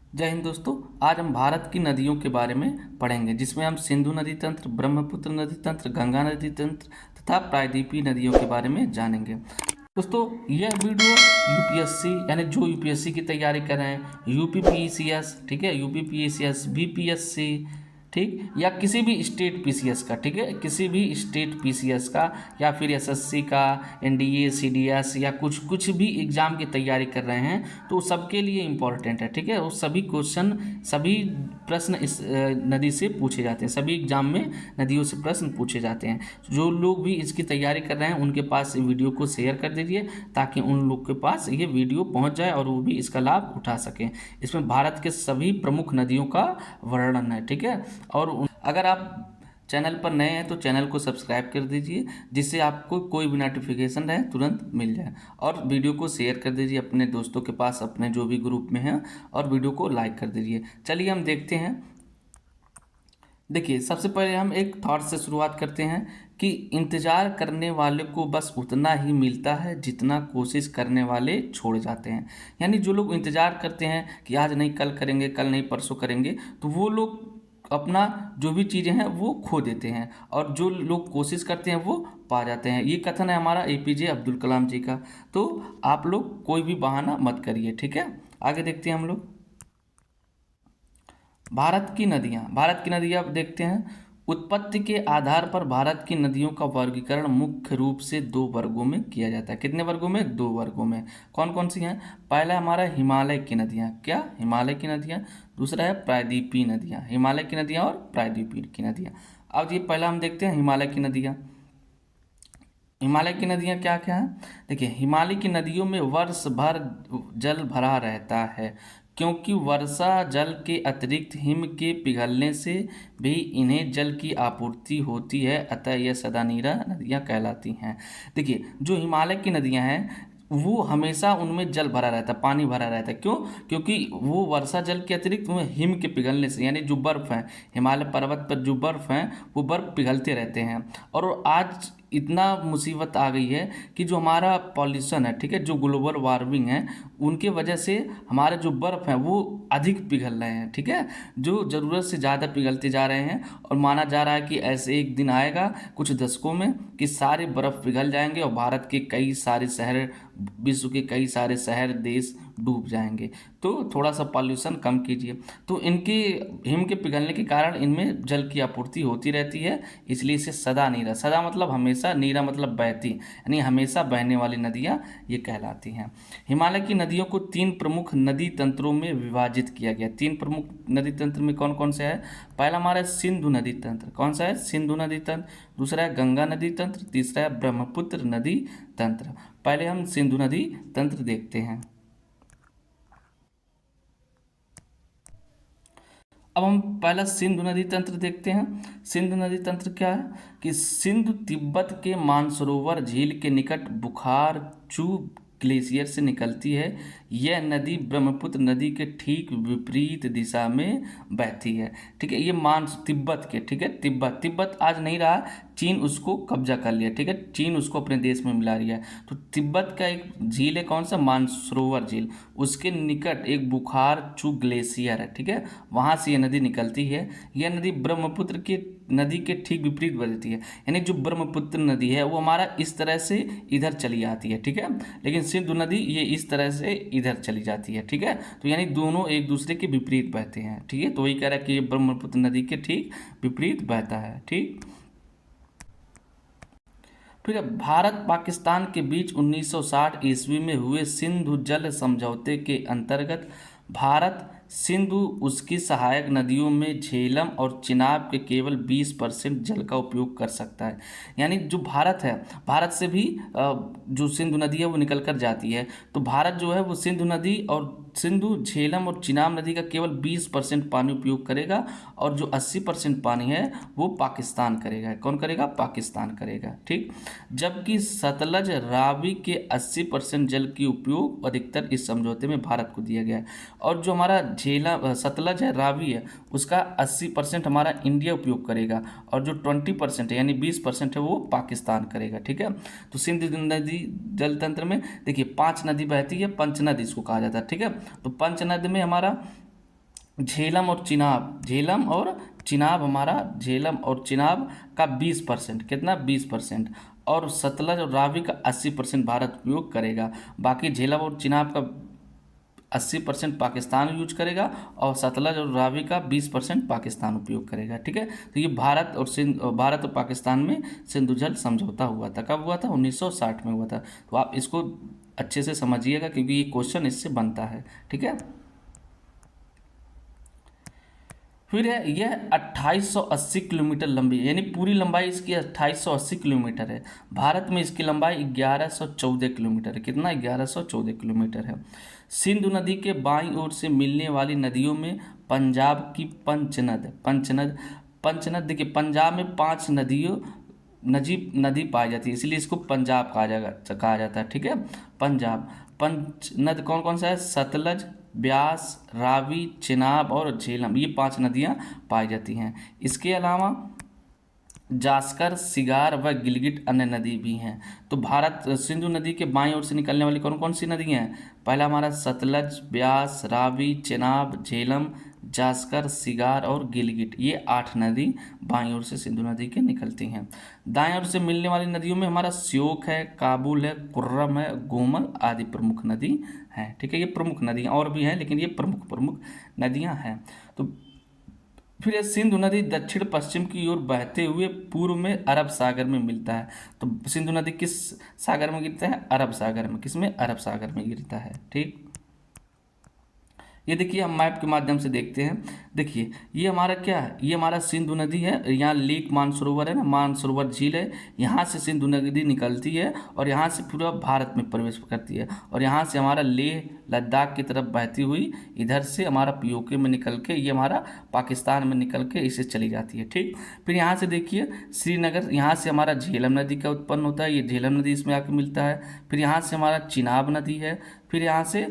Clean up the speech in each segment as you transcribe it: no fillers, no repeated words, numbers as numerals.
जय हिंद दोस्तों। आज हम भारत की नदियों के बारे में पढ़ेंगे, जिसमें हम सिंधु नदी तंत्र, ब्रह्मपुत्र नदी तंत्र, गंगा नदी तंत्र तथा प्रायद्वीपीय नदियों के बारे में जानेंगे। दोस्तों, यह वीडियो यूपीएससी यानी जो यूपीएससी की तैयारी कर रहे हैं, यूपीपीसीएस, ठीक है, यूपीपीसीएस, बीपीएससी, ठीक, या किसी भी स्टेट पीसीएस का, ठीक है, किसी भी स्टेट पीसीएस का, या फिर एसएससी का, एनडीए, सीडीएस, या कुछ भी एग्ज़ाम की तैयारी कर रहे हैं तो सबके लिए इम्पोर्टेंट है, ठीक है। वो सभी क्वेश्चन, सभी प्रश्न इस नदी से पूछे जाते हैं, सभी एग्जाम में नदियों से प्रश्न पूछे जाते हैं। जो लोग भी इसकी तैयारी कर रहे हैं उनके पास वीडियो को शेयर कर दीजिए, ताकि उन लोग के पास ये वीडियो पहुंच जाए और वो भी इसका लाभ उठा सकें। इसमें भारत के सभी प्रमुख नदियों का वर्णन है, ठीक है। और अगर आप चैनल पर नए हैं तो चैनल को सब्सक्राइब कर दीजिए, जिससे आपको कोई भी नोटिफिकेशन रहे तुरंत मिल जाए। और वीडियो को शेयर कर दीजिए अपने दोस्तों के पास, अपने जो भी ग्रुप में हैं, और वीडियो को लाइक कर दीजिए। चलिए हम देखते हैं। देखिए, सबसे पहले हम एक थॉट से शुरुआत करते हैं कि इंतज़ार करने वाले को बस उतना ही मिलता है जितना कोशिश करने वाले छोड़ जाते हैं। यानी जो लोग इंतज़ार करते हैं कि आज नहीं कल करेंगे, कल नहीं परसों करेंगे, तो वो लोग अपना जो भी चीज़ें हैं वो खो देते हैं, और जो लोग कोशिश करते हैं वो पा जाते हैं। ये कथन है हमारा एपीजे अब्दुल कलाम जी का। तो आप लोग कोई भी बहाना मत करिए, ठीक है। आगे देखते हैं हम लोग भारत की नदियाँ देखते हैं। उत्पत्ति के आधार पर भारत की नदियों का वर्गीकरण मुख्य रूप से दो वर्गों में किया जाता है। कितने वर्गों में? दो वर्गों में। कौन कौन सी हैं? पहला हमारा हिमालय की नदियाँ। क्या? हिमालय की नदियाँ। दूसरा है प्रायद्वीपीय नदियाँ। हिमालय की नदियाँ और प्रायद्वीपीय की नदियाँ। अब ये पहला हम देखते हैं हिमालय की नदियाँ। हिमालय की नदियाँ क्या क्या हैं? देखिए, हिमालय की नदियों में वर्ष भर जल भरा रहता है, क्योंकि वर्षा जल के अतिरिक्त हिम के पिघलने से भी इन्हें जल की आपूर्ति होती है, अतः यह सदानीरा नदियाँ कहलाती हैं। देखिए, जो हिमालय की नदियाँ हैं वो हमेशा उनमें जल भरा रहता है, पानी भरा रहता है। क्यों? क्योंकि वो वर्षा जल के अतिरिक्त वो हिम के पिघलने से, यानी जो बर्फ़ है, हिमालय पर्वत पर जो बर्फ़ है वो बर्फ़ पिघलते रहते हैं। और आज इतना मुसीबत आ गई है कि जो हमारा पॉल्यूशन है, ठीक है, जो ग्लोबल वार्मिंग है, उनके वजह से हमारे जो बर्फ़ हैं वो अधिक पिघल रहे हैं, ठीक है, जो ज़रूरत से ज़्यादा पिघलते जा रहे हैं। और माना जा रहा है कि ऐसे एक दिन आएगा कुछ दशकों में कि सारे बर्फ़ पिघल जाएंगे और भारत के कई सारे शहर, विश्व के कई सारे शहर, देश डूब जाएंगे। तो थोड़ा सा पॉल्यूशन कम कीजिए। तो इनके हिम के पिघलने के कारण इनमें जल की आपूर्ति होती रहती है, इसलिए इसे सदा नीरा, सदा मतलब हमेशा, नीरा मतलब बहती, यानी हमेशा बहने वाली नदियाँ ये कहलाती हैं। हिमालय की नदियों को तीन प्रमुख नदी तंत्रों में विभाजित किया गया। तीन प्रमुख नदी तंत्र में कौन कौन से है? पहला हमारा सिंधु नदी तंत्र। कौन सा है? सिंधु नदी तंत्र। दूसरा है गंगा नदी तंत्र। तीसरा है ब्रह्मपुत्र नदी तंत्र। पहले हम सिंधु नदी तंत्र देखते हैं। अब हम पहला सिंधु नदी तंत्र देखते हैं। सिंधु नदी तंत्र क्या है कि सिंधु तिब्बत के मानसरोवर झील के निकट बुखार चू ग्लेशियर से निकलती है। यह नदी ब्रह्मपुत्र नदी के ठीक विपरीत दिशा में बहती है, ठीक है। ये तिब्बत के, ठीक है, तिब्बत, तिब्बत आज नहीं रहा, चीन उसको कब्जा कर लिया, ठीक है, चीन उसको अपने देश में मिला लिया है। तो तिब्बत का एक झील है, कौन सा? मानसरोवर झील, उसके निकट एक बुखार चू ग्लेशियर है, ठीक है, वहाँ से ये नदी निकलती है। यह नदी ब्रह्मपुत्र के नदी के ठीक विपरीत बहती है, यानी जो ब्रह्मपुत्र नदी है वो हमारा इस तरह से इधर चली आती है, ठीक है, लेकिन सिंधु नदी ये इस तरह से इधर चली जाती है, ठीक है। तो यानी दोनों एक दूसरे के विपरीत बहते हैं, ठीक है। तो वही कह रहा है कि ये ब्रह्मपुत्र नदी के ठीक विपरीत बहता है, ठीक। फिर भारत पाकिस्तान के बीच 1960 ईस्वी में हुए सिंधु जल समझौते के अंतर्गत भारत सिंधु, उसकी सहायक नदियों में झेलम और चिनाब के केवल 20% जल का उपयोग कर सकता है। यानी जो भारत है, भारत से भी जो सिंधु नदी है वो निकल कर जाती है। तो भारत जो है वो सिंधु नदी और सिंधु, झेलम और चिनाब नदी का केवल 20% पानी उपयोग करेगा, और जो 80% पानी है वो पाकिस्तान करेगा। कौन करेगा? पाकिस्तान करेगा, ठीक। जबकि सतलज, रावी के 80% जल की उपयोग अधिकतर इस समझौते में भारत को दिया गया है। और जो हमारा सतलज है, रावी है, उसका 80% हमारा इंडिया उपयोग करेगा, और जो 20% है यानी 20% है वो पाकिस्तान करेगा, ठीक है। तो सिंधु नदी जल तंत्र में देखिए 5 नदी बहती है, पंच नदी इसको कहा जाता है, ठीक है। तो पंच नदी में हमारा झेलम और चिनाब, झेलम और चिनाब हमारा, झेलम और चिनाब का 20%, कितना 20%, और सतलज और रावी का 80% भारत उपयोग करेगा। बाकी झेलम और चिनाब का 80% पाकिस्तान यूज करेगा और सतलज और रावी का 20% पाकिस्तान उपयोग करेगा। ठीक है, तो ये भारत और पाकिस्तान में सिंधु जल समझौता हुआ था। कब हुआ था? 1960 में हुआ था। तो आप इसको अच्छे से समझिएगा क्योंकि ये क्वेश्चन इससे बनता है। ठीक है, फिर है यह 2880 किलोमीटर लंबी, यानी पूरी लंबाई इसकी 2880 किलोमीटर है। भारत में इसकी लंबाई 1114 किलोमीटर है। कितना? 1114 किलोमीटर है। सिंधु नदी के बाईं ओर से मिलने वाली नदियों में पंजाब की पंचनद देखिए, पंजाब में 5 नदी पाई जाती है, इसलिए इसको पंजाब कहा जाता है। ठीक है, पंजाब पंचनद कौन कौन सा है? सतलज, ब्यास, रावी, चिनाब और झेलम, ये 5 नदियां पाई जाती हैं। इसके अलावा जास्कर, सिगार व गिलगिट अन्य नदी भी हैं। तो भारत सिंधु नदी के बाईं ओर से निकलने वाली कौन कौन सी नदियां हैं? पहला हमारा सतलज, ब्यास, रावी, चेनाब, झेलम, जास्कर, सिगार और गिलगिट, ये 8 नदी बाईं ओर से सिंधु नदी के निकलती हैं। दाएं ओर से मिलने वाली नदियों में हमारा श्योक है, काबुल है, कुर्रम है, गोमल आदि प्रमुख नदी हैं। ठीक है, ये प्रमुख नदियां, और भी हैं लेकिन ये प्रमुख प्रमुख नदियां हैं। तो फिर ये सिंधु नदी दक्षिण पश्चिम की ओर बहते हुए पूर्व में अरब सागर में मिलता है। तो सिंधु नदी किस सागर में गिरता है? अरब सागर में। किसमें? अरब सागर में गिरता है। ठीक, ये देखिए हम मैप के माध्यम से देखते हैं। देखिए ये हमारा क्या है? ये हमारा सिंधु नदी है, यहाँ लेक मानसरोवर है ना, मानसरोवर झील है, यहाँ से सिंधु नदी निकलती है और यहाँ से पूरा भारत में प्रवेश करती है, और यहाँ से हमारा लेह लद्दाख की तरफ बहती हुई इधर से हमारा पीओके में निकल के ये हमारा पाकिस्तान में निकल के इसे चली जाती है। ठीक, फिर यहाँ से देखिए श्रीनगर, यहाँ से हमारा झेलम नदी का उत्पन्न होता है, ये झेलम नदी इसमें आके मिलता है। फिर यहाँ से हमारा चिनाब नदी है, फिर यहाँ से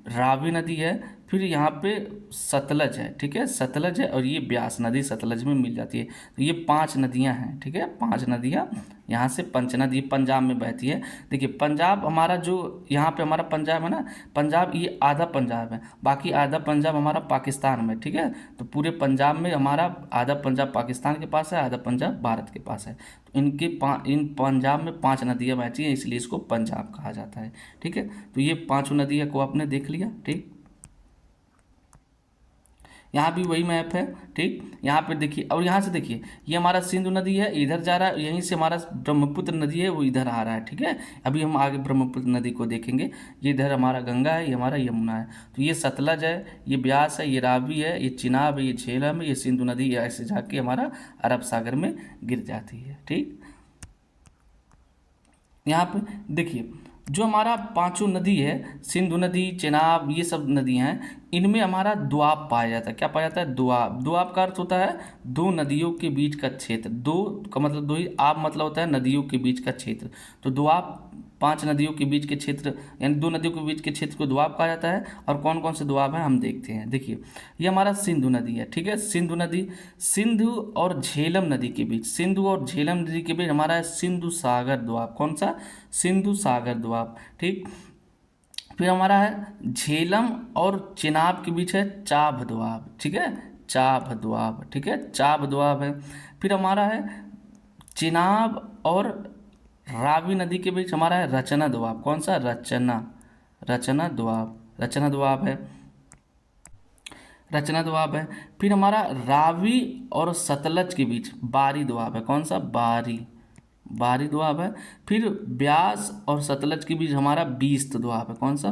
रावी नदी है, फिर यहाँ पे सतलज है। ठीक है, सतलज है और ये ब्यास नदी सतलज में मिल जाती है। तो ये 5 नदियाँ हैं। ठीक है, 5 नदियाँ यहाँ से पंचनदी पंजाब में बहती है। देखिए पंजाब हमारा जो यहाँ पे हमारा पंजाब है ना, पंजाब ये आधा पंजाब है, बाकी आधा पंजाब हमारा पाकिस्तान में। ठीक है, तो पूरे पंजाब में हमारा आधा पंजाब पाकिस्तान के पास है, आधा पंजाब भारत के पास है। तो इन पंजाब में 5 नदियाँ बहती हैं, इसलिए इसको पंजाब कहा जाता है। ठीक है, तो ये 5 नदियाँ को आपने देख लिया। ठीक, यहाँ भी वही मैप है। ठीक, यहाँ पे देखिए, और यहाँ से देखिए ये हमारा सिंधु नदी है, इधर जा रहा है, यहीं से हमारा ब्रह्मपुत्र नदी है वो इधर आ रहा है। ठीक है, अभी हम आगे ब्रह्मपुत्र नदी को देखेंगे। ये इधर हमारा गंगा है, ये हमारा यमुना है। तो ये सतलज है, ये ब्यास है, ये रावी है, ये चिनाब है, ये झेलम है, ये सिंधु नदी ऐसे जाके हमारा अरब सागर में गिर जाती है। ठीक, यहाँ पे देखिए जो हमारा 5 नदी है, सिंधु नदी, चेनाब, ये सब नदियाँ हैं, इनमें हमारा दोआब पाया जाता है। क्या पाया जाता है? दोआब। दोआब का अर्थ होता है 2 नदियों के बीच का क्षेत्र। दो का मतलब 2 ही, आब मतलब होता है नदियों के बीच का क्षेत्र। तो दोआब 5 नदियों के बीच के क्षेत्र, यानी 2 नदियों के बीच के क्षेत्र को दोआब कहा जाता है। और कौन कौन से दोआब हैं हम देखते हैं। देखिए ये हमारा सिंधु नदी है। ठीक है, सिंधु नदी, सिंधु और झेलम नदी के बीच, सिंधु और झेलम नदी के बीच हमारा है सिंधु सागर दोआब। कौन सा? सिंधु सागर दोआब। ठीक, फिर हमारा है झेलम और चिनाब के बीच है चाब दोआब। ठीक है, चाब दोआब। ठीक है, चाब दोआब है। फिर हमारा है चिनाब और रावी नदी के बीच हमारा है रचना दोआब। कौन सा? रचना दोआब, रचना दोआब है, रचना दोआब है। फिर हमारा रावी और सतलज के बीच बारी दोआब है। कौन सा? बारी दोआब है। फिर ब्यास और सतलज के बीच हमारा बीस्त दोआब है। कौन सा?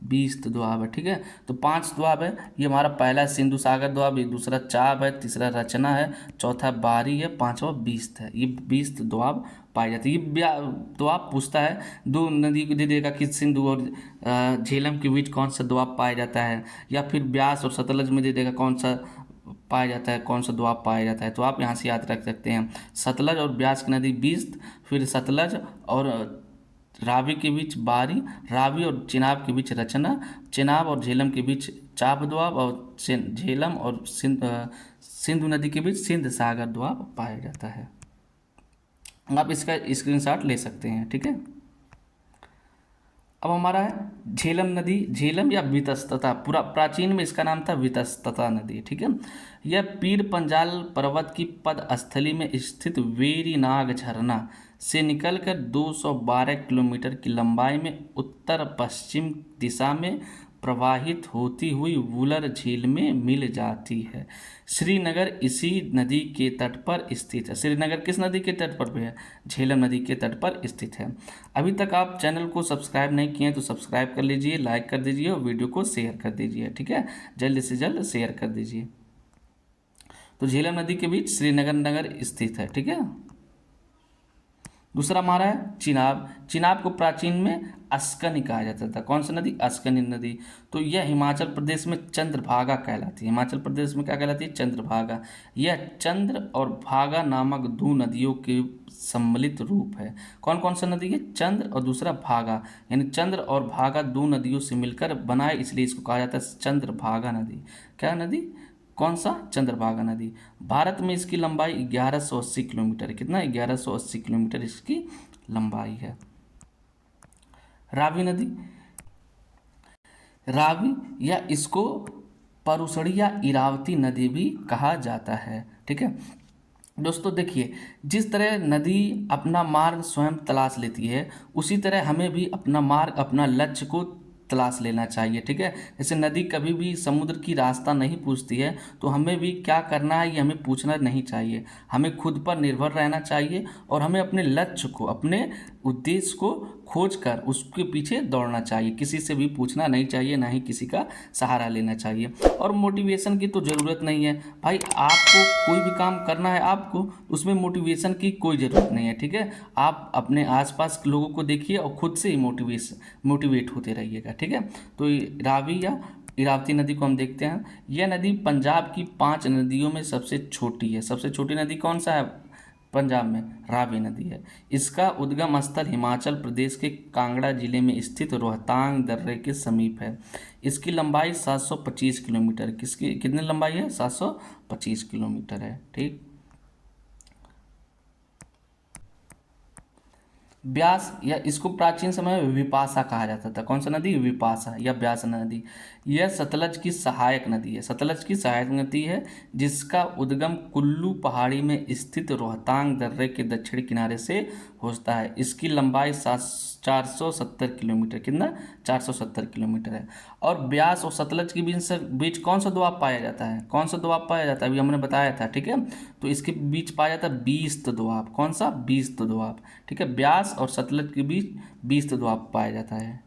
बीस्त दोआब है। ठीक है, तो 5 दोआब है। ये हमारा पहला सिंधु सागर दोआब, ये दूसरा चाब है, तीसरा रचना है, चौथा बारी है, 5वां बीस्त है। ये बीस्त दोआब पाई जाती है। ये दोआब पूछता है 2 नदी को दे देगा कि सिंधु और झेलम के बीच कौन सा दोआब पाया जाता है, या फिर ब्यास और सतलज में दे देगा कौन सा पाया जाता है, कौन सा दोआब पाया जाता है। तो आप यहाँ से याद रख सकते हैं सतलज और ब्यास की नदी बीस्त, फिर सतलज और रावी के बीच बारी, रावी और चिनाब के बीच रचना, चिनाब और झेलम के बीच चाप दोआब, और झेलम और सिंधु नदी के बीच सिंध सागर दोआब पाया जाता है। आप इसका स्क्रीनशॉट ले सकते हैं। ठीक है, अब हमारा है झेलम नदी, झेलम या वितस्तता, पूरा प्राचीन में इसका नाम था वितस्तता नदी, ठीक है। यह पीर पंजाल पर्वत की पदस्थली में स्थित वेरीनाग झरना से निकलकर 212 किलोमीटर की लंबाई में उत्तर पश्चिम दिशा में प्रवाहित होती हुई वुलर झील में मिल जाती है। श्रीनगर इसी नदी के तट पर स्थित है। श्रीनगर किस नदी के तट पर है? झेलम नदी के तट पर स्थित है। अभी तक आप चैनल को सब्सक्राइब नहीं किए तो सब्सक्राइब कर लीजिए, लाइक कर दीजिए और वीडियो को शेयर कर दीजिए, ठीक है, जल्द से जल्द शेयर कर दीजिए। तो झेलम नदी के बीच श्रीनगर नगर स्थित है, ठीक है। दूसरा हमारा है चिनाब। चिनाब को प्राचीन में अस्कनी कहा जाता था। कौन सी नदी? अस्कनी नदी। तो यह हिमाचल प्रदेश में चंद्रभागा कहलाती है। हिमाचल प्रदेश में क्या कहलाती है? चंद्रभागा। यह चंद्र और भागा नामक दो नदियों के सम्मिलित रूप है। कौन कौन सा नदी है? चंद्र और दूसरा भागा, यानी चंद्र और भागा दो नदियों से मिलकर बना है, इसलिए इसको कहा जाता है चंद्रभागा नदी। क्या नदी? कौन सा? चंद्रभागा नदी। भारत में इसकी लंबाई 1180 किलोमीटर। कितना? 1180 किलोमीटर इसकी लंबाई है। रावी नदी। रावी या इसको परुसड़ी या इरावती नदी भी कहा जाता है, ठीक है। दोस्तों देखिए, जिस तरह नदी अपना मार्ग स्वयं तलाश लेती है, उसी तरह हमें भी अपना मार्ग, अपना लक्ष्य को तलाश लेना चाहिए, ठीक है। जैसे नदी कभी भी समुद्र की रास्ता नहीं पूछती है, तो हमें भी क्या करना है ये हमें पूछना नहीं चाहिए। हमें खुद पर निर्भर रहना चाहिए और हमें अपने लक्ष्य को, अपने उद्देश्य को खोज कर उसके पीछे दौड़ना चाहिए। किसी से भी पूछना नहीं चाहिए, ना ही किसी का सहारा लेना चाहिए। और मोटिवेशन की तो ज़रूरत नहीं है भाई। आपको कोई भी काम करना है, आपको उसमें मोटिवेशन की कोई ज़रूरत नहीं है, ठीक है। आप अपने आसपास के लोगों को देखिए और खुद से ही मोटिवेट होते रहिएगा, ठीक है। तो रावी या इरावती नदी को हम देखते हैं। यह नदी पंजाब की 5 नदियों में सबसे छोटी है। सबसे छोटी नदी कौन सा है पंजाब में? रावी नदी है। इसका उद्गम स्थल हिमाचल प्रदेश के कांगड़ा जिले में स्थित रोहतांग दर्रे के समीप है। इसकी लंबाई 725 किलोमीटर। किसकी कितनी लंबाई है? 725 किलोमीटर है, ठीक। ब्यास या इसको प्राचीन समय में विपाशा कहा जाता था। कौन सा नदी? विपाशा या ब्यास नदी। यह सतलज की सहायक नदी है। सतलज की सहायक नदी है जिसका उद्गम कुल्लू पहाड़ी में स्थित रोहतांग दर्रे के दक्षिणी किनारे से होता है। इसकी लंबाई 470 किलोमीटर। कितना? 470 किलोमीटर है। और ब्यास और सतलज के बीच कौन सा दोआब पाया जाता है? कौन सा दोआब पाया जाता है? अभी हमने बताया था, ठीक है। तो इसके बीच पाया जाता है बीस्त दोआब। कौन सा? बीस्त दोआब, ठीक है। ब्यास और सतलज के बीच बीस्त दोआब पाया जाता है।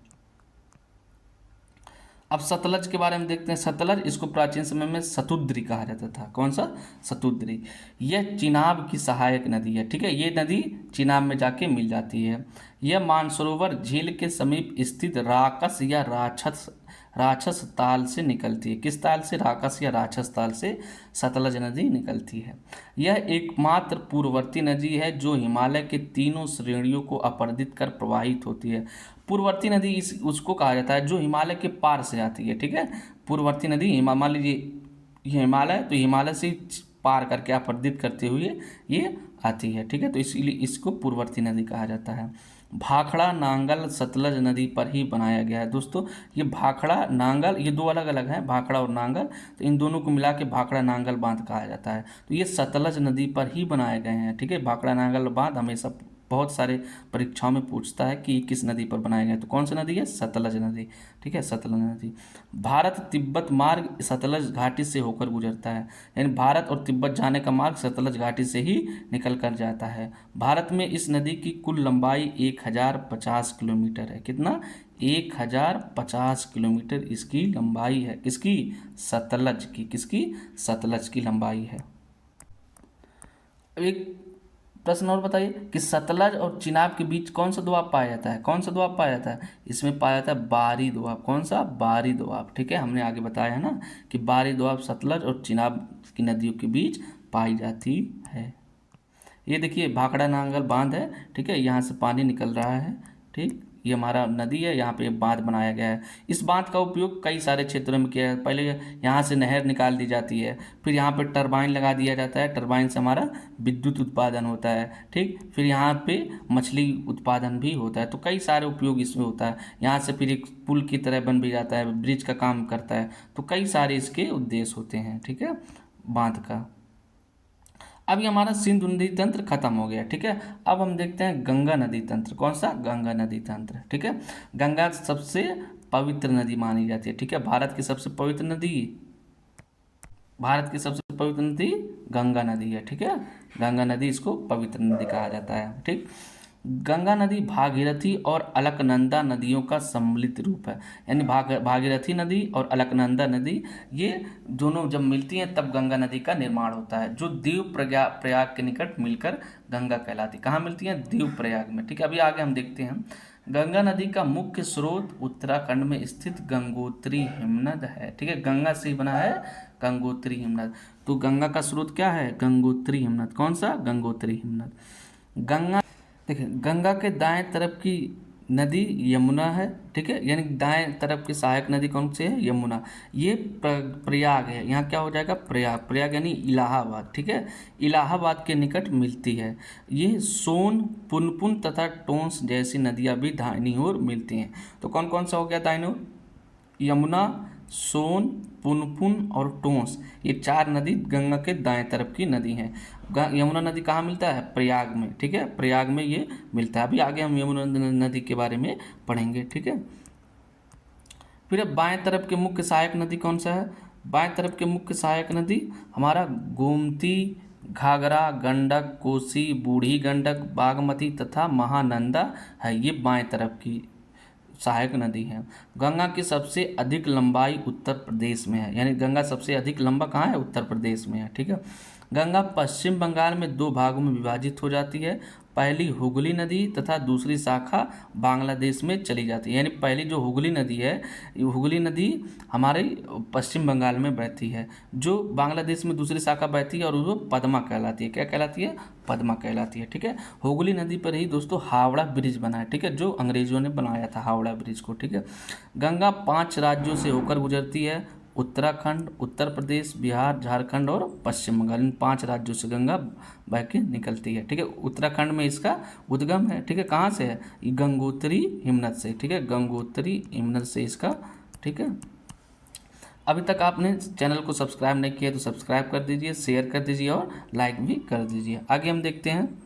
अब सतलज के बारे में देखते हैं। सतलज, इसको प्राचीन समय में सतुद्री कहा जाता था। कौन सा? सतुद्री। यह चिनाब की सहायक नदी है, ठीक है। ये नदी चिनाब में जाके मिल जाती है। यह मानसरोवर झील के समीप स्थित राकस या राक्षस ताल से निकलती है। किस ताल से? राकस या राक्षस ताल से सतलज नदी निकलती है। यह एकमात्र पूर्ववर्ती नदी है जो हिमालय के तीनों श्रेणियों को अपरदित कर प्रवाहित होती है। पूर्ववर्ती नदी उसको कहा जाता है जो हिमालय के पार से आती है, ठीक है। पूर्ववर्ती नदी मान लीजिए ये हिमालय, तो हिमालय से पार करके अपरदित करते हुए ये आती है, ठीक है। तो इसीलिए इसको पूर्ववर्ती नदी कहा जाता है। भाखड़ा नांगल सतलज नदी पर ही बनाया गया है। दोस्तों ये भाखड़ा नांगल, ये दो अलग अलग हैं, भाखड़ा और नांगल। तो इन दोनों को मिला के भाखड़ा नांगल बांध कहा जाता है। तो ये सतलज नदी पर ही बनाए गए हैं, ठीक है। भाखड़ा नांगल बांध हमेशा बहुत सारे परीक्षाओं में पूछता है कि किस नदी पर बनाए गए। तो कौन सी नदी है? सतलज नदी, ठीक है, सतलज नदी। भारत तिब्बत मार्ग सतलज घाटी से होकर गुजरता है। यानी भारत और तिब्बत जाने का मार्ग सतलज घाटी से ही निकल कर जाता है। भारत में इस नदी की कुल लंबाई 1050 किलोमीटर है। कितना? 1050 किलोमीटर इसकी लंबाई है। किसकी? सतलज की। किसकी? सतलज की लंबाई है। एक प्रश्न और बताइए कि सतलज और चिनाब के बीच कौन सा दोआब पाया जाता है? कौन सा दोआब पाया जाता है? इसमें पाया जाता है बारी दोआब। कौन सा? बारी दोआब, ठीक है। हमने आगे बताया है ना कि बारी दोआब सतलज और चिनाब की नदियों के बीच पाई जाती है। ये देखिए भाखड़ा नांगल बांध है, ठीक है। यहाँ से पानी निकल रहा है, ठीक। ये हमारा नदी है, यहाँ पे एक बांध बनाया गया है। इस बांध का उपयोग कई सारे क्षेत्रों में किया है। पहले यहाँ से नहर निकाल दी जाती है, फिर यहाँ पे टरबाइन लगा दिया जाता है, टरबाइन से हमारा विद्युत उत्पादन होता है, ठीक। फिर यहाँ पे मछली उत्पादन भी होता है, तो कई सारे उपयोग इसमें होता है। यहाँ से फिर एक पुल की तरह बन भी जाता है, ब्रिज का काम करता है, तो कई सारे इसके उद्देश्य होते हैं, ठीक है, बांध का। अब ये हमारा सिंधु नदी तंत्र खत्म हो गया, ठीक है। अब हम देखते हैं गंगा नदी तंत्र। कौन सा? गंगा नदी तंत्र, ठीक है। गंगा सबसे पवित्र नदी मानी जाती है, ठीक है। भारत की सबसे पवित्र नदी गंगा नदी है, ठीक है। गंगा नदी, इसको पवित्र नदी कहा जाता है, ठीक। गंगा नदी भागीरथी और अलकनंदा नदियों का सम्मिलित रूप है, यानी भागीरथी नदी और अलकनंदा नदी, ये दोनों जब मिलती हैं तब गंगा नदी का निर्माण होता है, जो दीव प्रयाग के निकट मिलकर गंगा कहलाती। कहाँ मिलती हैं? दीव प्रयाग में, ठीक है। अभी आगे हम देखते हैं। गंगा नदी का मुख्य स्रोत उत्तराखंड में स्थित गंगोत्री हिमनद है, ठीक है। गंगा से ही बना है गंगोत्री हिमनद। तो गंगा का स्रोत क्या है? गंगोत्री हिमनद। कौन सा? गंगोत्री हिमनद। गंगा, देखिए, गंगा के दाएं तरफ की नदी यमुना है, ठीक है, यानी दाएं तरफ की सहायक नदी कौन सी है? यमुना। ये प्रयाग है, यहाँ क्या हो जाएगा? प्रयाग। प्रयाग यानी इलाहाबाद, ठीक है, इलाहाबाद के निकट मिलती है। ये सोन, पुनपुन तथा टोंस जैसी नदियाँ भी दाहिनी ओर मिलती हैं। तो कौन कौन सा हो गया दाहिनी ओर? यमुना, सोन, पुनपुन और टोंस, ये चार नदी गंगा के दाएं तरफ की नदी हैं। यमुना नदी कहाँ मिलता है? प्रयाग में, ठीक है, प्रयाग में ये मिलता है। अभी आगे हम यमुना नदी के बारे में पढ़ेंगे, ठीक है। फिर अब बाएं तरफ के मुख्य सहायक नदी कौन सा है? बाएं तरफ के मुख्य सहायक नदी हमारा गोमती, घाघरा, गंडक, कोसी, बूढ़ी गंडक, बागमती तथा महानंदा है। ये बाएं तरफ की सहायक नदी है। गंगा की सबसे अधिक लंबाई उत्तर प्रदेश में है, यानी गंगा सबसे अधिक लंबा कहाँ है? उत्तर प्रदेश में है, ठीक है। गंगा पश्चिम बंगाल में दो भागों में विभाजित हो जाती है। पहली हुगली नदी तथा दूसरी शाखा बांग्लादेश में चली जाती है, यानी पहली जो हुगली नदी है, ये हुगली नदी हमारे पश्चिम बंगाल में बहती है, जो बांग्लादेश में दूसरी शाखा बहती है और वो पद्मा कहलाती है। क्या कहलाती है? पद्मा कहलाती है, ठीक है। हुगली नदी पर ही दोस्तों हावड़ा ब्रिज बना है, ठीक है, जो अंग्रेजों ने बनाया था हावड़ा ब्रिज को, ठीक है। गंगा 5 राज्यों से होकर गुजरती है। उत्तराखंड, उत्तर प्रदेश, बिहार, झारखंड और पश्चिम बंगाल, इन 5 राज्यों से गंगा बह के निकलती है, ठीक है। उत्तराखंड में इसका उद्गम है, ठीक है। कहाँ से है? गंगोत्री हिमनद से, ठीक है, गंगोत्री हिमनद से इसका, ठीक है। अभी तक आपने चैनल को सब्सक्राइब नहीं किया तो सब्सक्राइब कर दीजिए, शेयर कर दीजिए और लाइक भी कर दीजिए। आगे हम देखते हैं।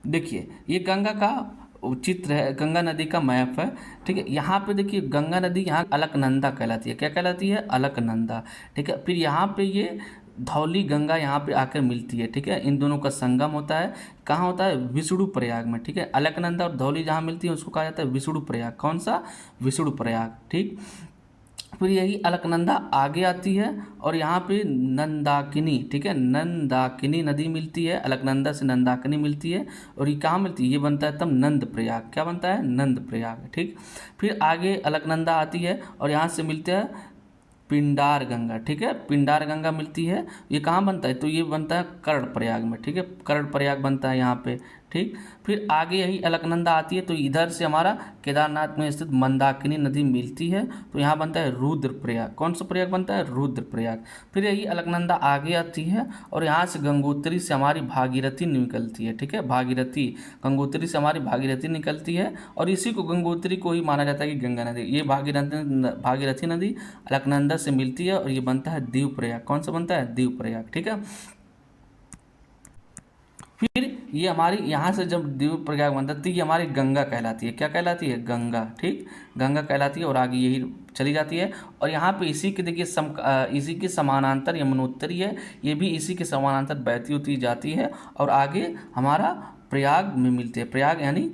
देखिए, ये गंगा का चित्र है, गंगा नदी का मैप है, ठीक है। यहाँ पे देखिए गंगा नदी यहाँ अलकनंदा कहलाती है। क्या कहलाती है? अलकनंदा, ठीक है। फिर यहाँ पे ये धौली गंगा यहाँ पे आकर मिलती है, ठीक है। इन दोनों का संगम होता है। कहाँ होता है? विष्णु प्रयाग में, ठीक है। अलकनंदा और धौली जहाँ मिलती है उसको कहा जाता है विष्णु प्रयाग। कौन सा? विष्णु प्रयाग, ठीक। फिर यही अलकनंदा आगे आती है और यहाँ पे नंदाकिनी, ठीक है, नंदाकिनी नदी मिलती है। अलकनंदा से नंदाकिनी मिलती है और ये कहाँ मिलती है? ये बनता है तब नंद प्रयाग। क्या बनता है? नंद प्रयाग, ठीक। फिर आगे अलकनंदा आती है और यहाँ से मिलते हैं पिंडार गंगा, ठीक है, पिंडार गंगा मिलती है। ये कहाँ बनता है? तो ये बनता है कर्ण प्रयाग में, ठीक है, कर्ण प्रयाग बनता है यहाँ पे, ठीक। फिर आगे यही अलकनंदा आती है तो इधर से हमारा केदारनाथ में स्थित मंदाकिनी नदी मिलती है, तो यहाँ बनता है रुद्र प्रयाग। कौन सा प्रयाग बनता है? रुद्र प्रयाग। फिर यही अलकनंदा आगे आती है और यहाँ से गंगोत्री से हमारी भागीरथी निकलती है, ठीक है, भागीरथी, गंगोत्री से हमारी भागीरथी निकलती है और इसी को गंगोत्री को ही माना जाता है कि गंगा नदी। ये भागीरथी नदी अलकनंदा से मिलती है और ये बनता है दीव प्रयाग। कौन सा बनता है? दीव प्रयाग, ठीक है। फिर ये हमारी यहाँ से जब दीव प्रयाग बनता है तो ये हमारी गंगा कहलाती है। क्या कहलाती है? गंगा, ठीक, गंगा कहलाती है और आगे यही चली जाती है। और यहाँ पे इसी के देखिए इसी के समानांतर यमुनोत्री है, ये भी इसी के समानांतर बहती होती जाती है और आगे हमारा प्रयाग में मिलते हैं, प्रयाग यानी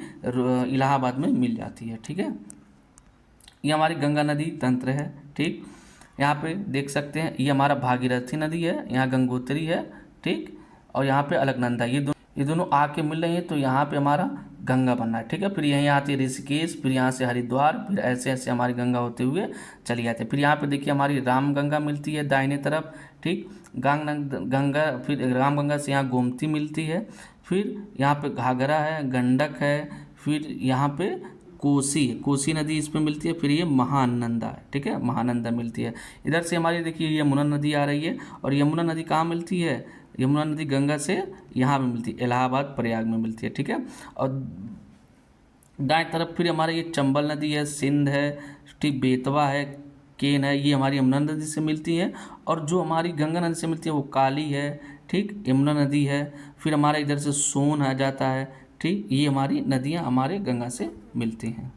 इलाहाबाद में मिल जाती है, ठीक है। ये हमारी गंगा नदी तंत्र है, ठीक। यहाँ पे देख सकते हैं ये हमारा भागीरथी नदी है, यहाँ गंगोत्री है, ठीक, और यहाँ पे अलकनंदा, ये दोनों आके मिल रही हैं तो यहाँ पे हमारा गंगा बनना है, ठीक है। फिर यहीं आती है ऋषिकेश, फिर यहाँ से हरिद्वार, फिर ऐसे ऐसे हमारी गंगा होते हुए चली जाती है। फिर यहाँ पे देखिए हमारी राम गंगा मिलती है दाहिने तरफ, ठीक, गंगा, फिर राम गंगा से यहाँ गोमती मिलती है। फिर यहाँ पे घाघरा है, गंडक है, फिर यहाँ पे कोसी है, कोसी नदी इसमें मिलती है, फिर ये महानंदा है, ठीक है, महानंदा मिलती है। इधर से हमारी देखिए यमुना नदी आ रही है, और यमुना नदी कहाँ मिलती है, यमुना नदी गंगा से यहाँ पे मिलती है, इलाहाबाद प्रयाग में मिलती है, ठीक है। और दाएं तरफ फिर हमारे ये चंबल नदी है, सिंध है, ठीक, बेतवा है, केन है, ये हमारी यमुना नदी से मिलती है। और जो हमारी गंगा नदी से मिलती है वो काली है, ठीक, यमुना नदी है। फिर हमारे इधर से सोन आ जाता है, ठीक, ये हमारी नदियाँ हमारे गंगा से मिलती हैं।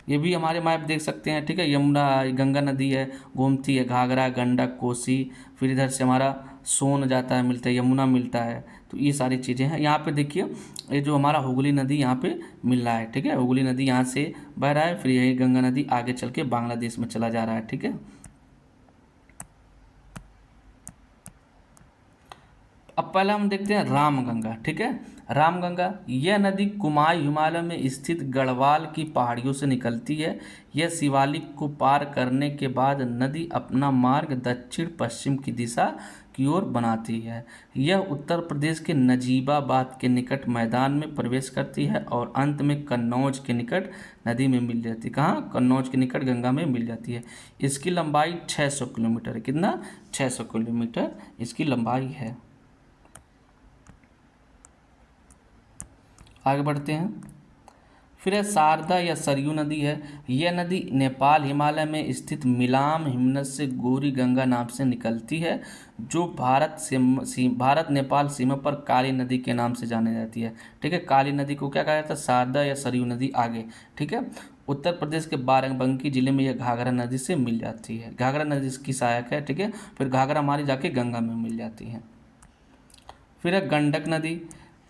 ये भी हमारे मैप देख सकते हैं, ठीक है, यमुना, गंगा नदी है, गोमती है, घाघरा, गंडक, कोसी, फिर इधर से हमारा सोन जाता है, मिलता है, यमुना मिलता है। तो ये सारी चीज़ें हैं। यहाँ पे देखिए ये जो हमारा हुगली नदी यहाँ पे मिल रहा है, ठीक है, हुगली नदी यहाँ से बह रहा है, फिर यही गंगा नदी आगे चल के बांग्लादेश में चला जा रहा है, ठीक है। अब पहले हम देखते हैं रामगंगा, ठीक है। रामगंगा, यह नदी कुमाई हिमालय में स्थित गढ़वाल की पहाड़ियों से निकलती है। यह शिवालिक को पार करने के बाद नदी अपना मार्ग दक्षिण पश्चिम की दिशा की ओर बनाती है। यह उत्तर प्रदेश के नजीबाबाद के निकट मैदान में प्रवेश करती है और अंत में कन्नौज के निकट नदी में मिल जाती है। कहाँ, कन्नौज के निकट गंगा में मिल जाती है। इसकी लंबाई 600 किलोमीटर है। कितना, 600 किलोमीटर इसकी लंबाई है। आगे बढ़ते हैं। फिर है शारदा या सरयू नदी है। यह नदी नेपाल हिमालय में स्थित मिलाम हिमनद से गौरी गंगा नाम से निकलती है, जो भारत नेपाल सीमा पर काली नदी के नाम से जानी जाती है, ठीक है। काली नदी को क्या कहा जाता है, शारदा या सरयू नदी आगे, ठीक है। उत्तर प्रदेश के बाराबंकी जिले में यह घाघरा नदी से मिल जाती है। घाघरा नदी इसकी सहायक है, ठीक है। फिर घाघरा हमारी जाके गंगा में मिल जाती है। फिर है गंडक नदी।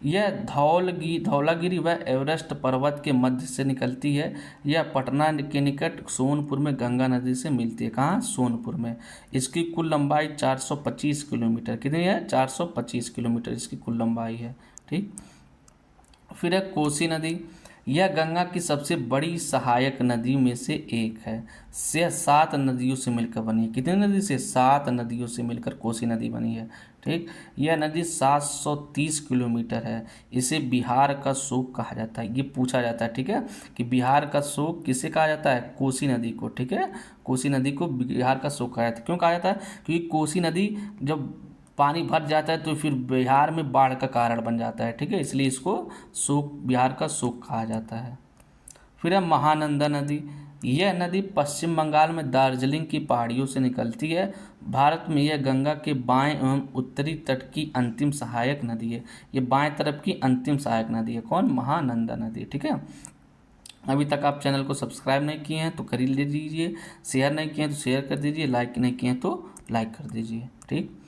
यह धौलागिरी व एवरेस्ट पर्वत के मध्य से निकलती है। यह पटना के निकट सोनपुर में गंगा नदी से मिलती है। कहाँ, सोनपुर में। इसकी कुल लंबाई 425 किलोमीटर, कितनी है, 425 किलोमीटर इसकी कुल लंबाई है, ठीक। फिर है कोसी नदी। यह गंगा की सबसे बड़ी सहायक नदियों में से एक है। यह 7 नदियों से मिलकर बनी है। कितनी नदी से, 7 नदियों से मिलकर कोसी नदी बनी है, ठीक। यह नदी 730 किलोमीटर है। इसे बिहार का शोक कहा जाता है। ये पूछा जाता है, ठीक है, कि बिहार का शोक किसे कहा जाता है, कोसी नदी को, ठीक है। कोसी नदी को बिहार का शोक कहा जाता है। क्यों कहा जाता है, क्योंकि कोसी नदी जब पानी भर जाता है तो फिर बिहार में बाढ़ का कारण बन जाता है, ठीक है, इसलिए इसको शोक, बिहार का शोक कहा जाता है। फिर है महानंदा नदी। यह नदी पश्चिम बंगाल में दार्जिलिंग की पहाड़ियों से निकलती है। भारत में यह गंगा के बाएं एवं उत्तरी तट की अंतिम सहायक नदी है। ये बाएं तरफ की अंतिम सहायक नदी है। कौन, महानंदा नदी, ठीक है। अभी तक आप चैनल को सब्सक्राइब नहीं किए हैं तो कर लीजिए, शेयर नहीं किए हैं तो शेयर कर दीजिए, लाइक नहीं किए हैं तो लाइक कर दीजिए, ठीक।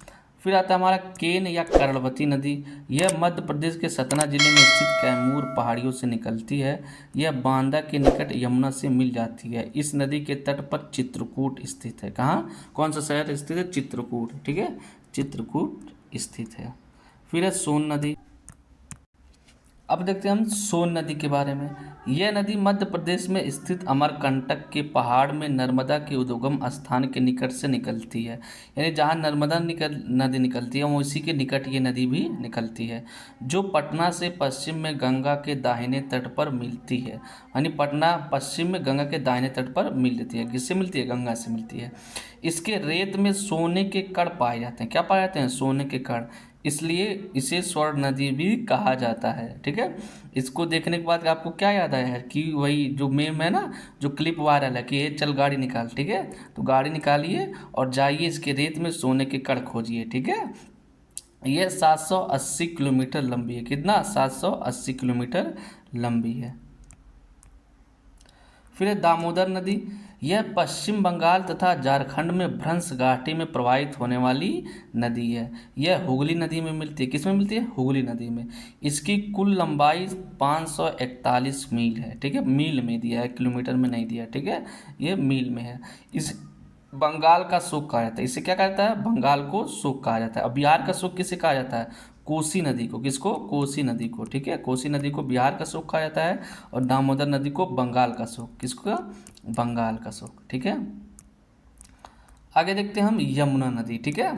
फिर आता है हमारा केन या कर्णवती नदी। यह मध्य प्रदेश के सतना जिले में स्थित कैमूर पहाड़ियों से निकलती है। यह बांदा के निकट यमुना से मिल जाती है। इस नदी के तट पर चित्रकूट स्थित है। कहाँ, कौन सा शहर स्थित है, चित्रकूट, ठीक है, चित्रकूट स्थित है। फिर है सोन नदी। अब देखते हैं हम सोन नदी के बारे में। यह नदी मध्य प्रदेश में स्थित अमरकंटक के पहाड़ में नर्मदा के उद्गम स्थान के निकट से निकलती है। यानी जहाँ नर्मदा नदी निकलती है वो इसी के निकट ये नदी भी निकलती है, जो पटना से पश्चिम में गंगा के दाहिने तट पर मिलती है। यानी पटना पश्चिम में गंगा के दाहिने तट पर मिलती है। किससे मिलती है, गंगा से मिलती है। इसके रेत में सोने के कण पाए जाते हैं। क्या पाए जाते हैं, सोने के कण, इसलिए इसे स्वर्ण नदी भी कहा जाता है, ठीक है। इसको देखने के बाद आपको क्या याद आया है, कि वही जो मेम है ना, जो क्लिप वायरल है कि ये चल गाड़ी निकाल, ठीक है, तो गाड़ी निकालिए और जाइए इसके रेत में सोने के कण खोजिए, ठीक है। ये 780 किलोमीटर लंबी है। कितना, 780 किलोमीटर लंबी है। फिर है दामोदर नदी। यह पश्चिम बंगाल तथा झारखंड में भ्रंश घाटी में प्रवाहित होने वाली नदी है। यह हुगली नदी में मिलती है। किस में मिलती है, हुगली नदी में। इसकी कुल लंबाई 541 मील है, ठीक है, मील में दिया है, किलोमीटर में नहीं दिया, ठीक है, ये मील में है। इस बंगाल का शोक कहा जाता है। इसे क्या कहा जाता है, बंगाल को शोक कहा जाता है। अब बिहार का शोक किसे कहा जाता है, कोसी नदी को। किसको, कोसी नदी को, ठीक है। कोसी नदी को बिहार का शोक कहा जाता है और दामोदर नदी को बंगाल का शोक। किसको, बंगाल का शोक, ठीक है। आगे देखते हैं हम यमुना नदी, ठीक है।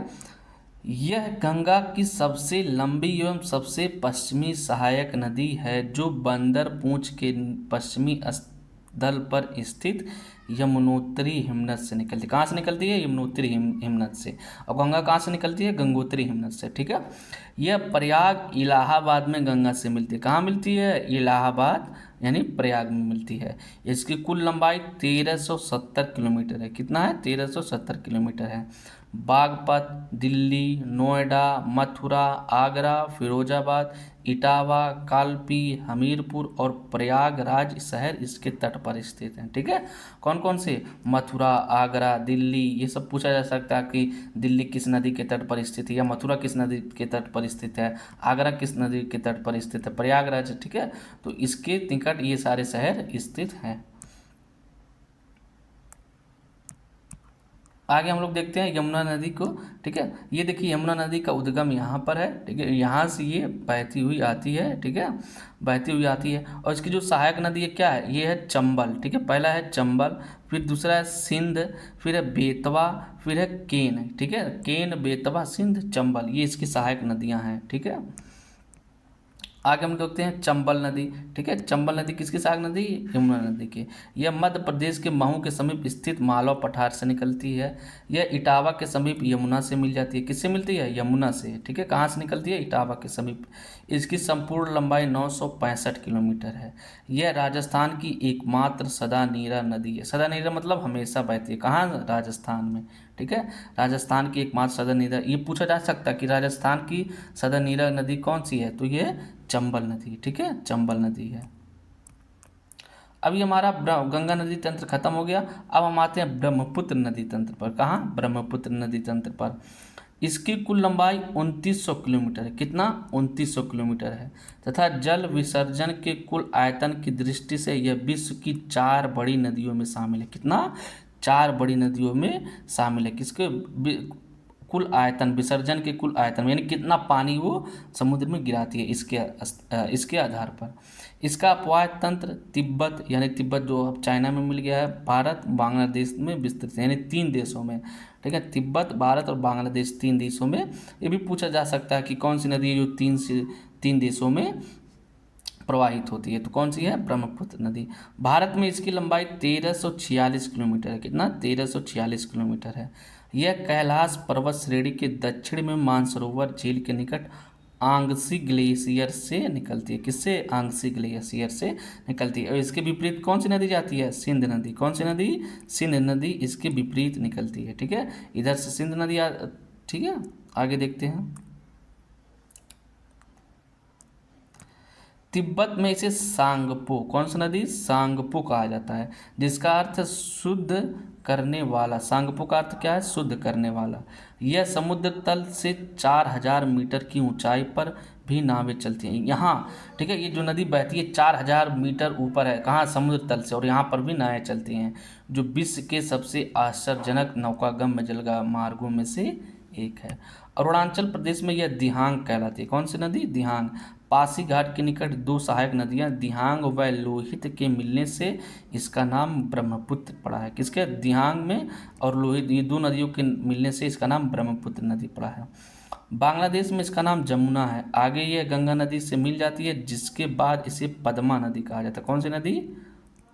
यह गंगा की सबसे लंबी एवं सबसे पश्चिमी सहायक नदी है, जो बंदर पूंछ के पश्चिमी स्थल पर स्थित यमुनोत्री हिमनद से निकलती है। कहाँ से निकलती है? यमुनोत्री हिमनद से। और गंगा कहाँ से निकलती है? गंगोत्री हिमनद से। ठीक है। यह प्रयाग इलाहाबाद में गंगा से मिलती है। कहाँ मिलती है? इलाहाबाद यानी प्रयाग में मिलती है। इसकी कुल लंबाई 1370 किलोमीटर है। कितना है? 1370 किलोमीटर है। बागपत, दिल्ली, नोएडा, मथुरा, आगरा, फिरोजाबाद, इटावा, कालपी, हमीरपुर और प्रयागराज शहर इसके तट पर स्थित हैं। ठीक है। कौन कौन से? मथुरा, आगरा, दिल्ली। ये सब पूछा जा सकता है कि दिल्ली किस नदी के तट पर स्थित है, या मथुरा किस नदी के तट पर स्थित है, आगरा किस नदी के तट पर स्थित है, प्रयागराज। ठीक है। तो इसके निकट ये सारे शहर स्थित हैं। आगे हम लोग देखते हैं यमुना नदी को। ठीक है। ये देखिए यमुना नदी का उद्गम यहाँ पर है। ठीक है। यहाँ से ये बहती हुई आती है। ठीक है। बहती हुई आती है। और इसकी जो सहायक नदी है क्या है? ये है चंबल। ठीक है। पहला है चंबल, फिर दूसरा है सिंध, फिर है बेतवा, फिर है केन। ठीक है। केन, बेतवा, सिंध, चंबल, ये इसकी सहायक नदियाँ हैं। ठीक है। आगे हम देखते हैं चंबल नदी। ठीक है। चंबल नदी किसकी सहायक नदी? यमुना नदी की। यह मध्य प्रदेश के महू के समीप स्थित मालवा पठार से निकलती है। यह इटावा के समीप यमुना से मिल जाती है। किससे मिलती है? यमुना से। ठीक है। कहाँ से निकलती है? इटावा के समीप। इसकी संपूर्ण लंबाई 965 किलोमीटर है। यह राजस्थान की एकमात्र सदा नीरा नदी है। सदा नीरा मतलब हमेशा बहती है। कहाँ? राजस्थान में। ठीक है। राजस्थान की एकमात्र सदा नीरा। ये पूछा जा सकता है कि राजस्थान की सदा नीरा नदी कौन सी है? तो ये चंबल नदी। ठीक है। चंबल नदी है। अभी हमारा गंगा नदी तंत्र खत्म हो गया। अब हम आते हैं ब्रह्मपुत्र नदी तंत्र पर। कहाँ? ब्रह्मपुत्र नदी तंत्र पर। इसकी कुल लंबाई 2900 किलोमीटर है। कितना? 2900 किलोमीटर है। तथा जल विसर्जन के कुल आयतन की दृष्टि से यह विश्व की 4 बड़ी नदियों में शामिल है। कितना? 4 बड़ी नदियों में शामिल है। किसके? कुल आयतन, विसर्जन के कुल आयतन, यानी कितना पानी वो समुद्र में गिराती है, इसके आधार पर। इसका अपवाह तंत्र तिब्बत, यानी तिब्बत जो अब चाइना में मिल गया है, भारत, बांग्लादेश में विस्तृत है, यानी 3 देशों में। ठीक है। तिब्बत, भारत और बांग्लादेश 3 देशों में। ये भी पूछा जा सकता है कि कौन सी नदी है जो 3 देशों में प्रवाहित होती है। तो कौन सी है? ब्रह्मपुत्र नदी। भारत में इसकी लंबाई 1346 किलोमीटर है। कितना? 1346 किलोमीटर है। यह कैलाश पर्वत श्रेणी के दक्षिण में मानसरोवर झील के निकट आंगसी ग्लेशियर से निकलती है। किससे? आंगसी ग्लेशियर से निकलती है। और इसके विपरीत कौन सी नदी जाती है? सिंध नदी। कौन सी नदी? सिंध नदी इसके विपरीत निकलती है। ठीक है। इधर से सिंध नदी ठीक है। आगे देखते हैं। तिब्बत में इसे सांगपो, कौन सी नदी? सांगपो कहा जाता है, जिसका अर्थ शुद्ध करने वाला। सांगपो का अर्थ क्या है? शुद्ध करने वाला। यह समुद्र तल से 4000 मीटर की ऊंचाई पर भी नावें चलती हैं यहाँ। ठीक है। ये जो नदी बहती है 4000 मीटर ऊपर है। कहाँ? समुद्र तल से। और यहाँ पर भी नावें चलती हैं, जो विश्व के सबसे आश्चर्यजनक नौकागम्य जल मार्गों में से एक है। अरुणाचल प्रदेश में यह दिहांग कहलाती है। कौन सी नदी? दिहांग। पासीघाट के निकट 2 सहायक नदियां दिहांग व लोहित के मिलने से इसका नाम ब्रह्मपुत्र पड़ा है। किसके? दिहांग में और लोहित, ये 2 नदियों के मिलने से इसका नाम ब्रह्मपुत्र नदी पड़ा है। बांग्लादेश में इसका नाम जमुना है। आगे यह गंगा नदी से मिल जाती है, जिसके बाद इसे पद्मा नदी कहा जाता है। कौन सी नदी?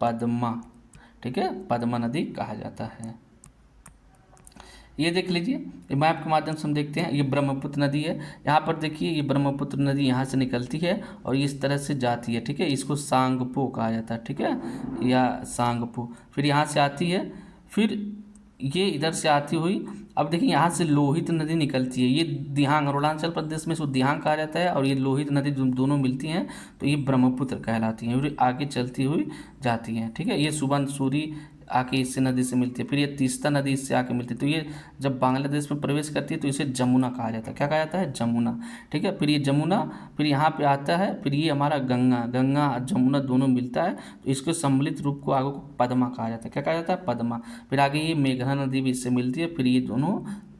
पद्मा। ठीक है। पद्मा नदी कहा जाता है। ये देख लीजिए, ये मैप के माध्यम से हम देखते हैं। ये ब्रह्मपुत्र नदी है। यहाँ पर देखिए, ये ब्रह्मपुत्र नदी यहाँ से निकलती है और इस तरह से जाती है। ठीक है। इसको सांगपो कहा जाता है। ठीक है। या सांगपो। फिर यहाँ से आती है, फिर ये इधर से आती हुई, अब देखिए यहाँ से लोहित नदी निकलती है। ये दिहांग, अरुणाचल प्रदेश में इसको दिहांग कहा जाता है, और ये लोहित नदी दोनों मिलती हैं तो ये ब्रह्मपुत्र कहलाती हैं, और आगे चलती हुई जाती हैं। ठीक है। ये सुबनसिरी आके इससे नदी से मिलती है। फिर ये तीस्ता नदी इससे आके मिलती है। तो ये जब बांग्लादेश में प्रवेश करती है तो इसे जमुना कहा जाता है। क्या कहा जाता है? जमुना। ठीक है। फिर ये जमुना, फिर यहाँ पे आता है, फिर ये हमारा गंगा, गंगा जमुना दोनों मिलता है तो इसको सम्मिलित रूप को आगे को पद्मा कहा जाता है। क्या कहा जाता है? पद्मा। फिर आगे ये मेघना नदी भी इससे मिलती है, फिर ये दोनों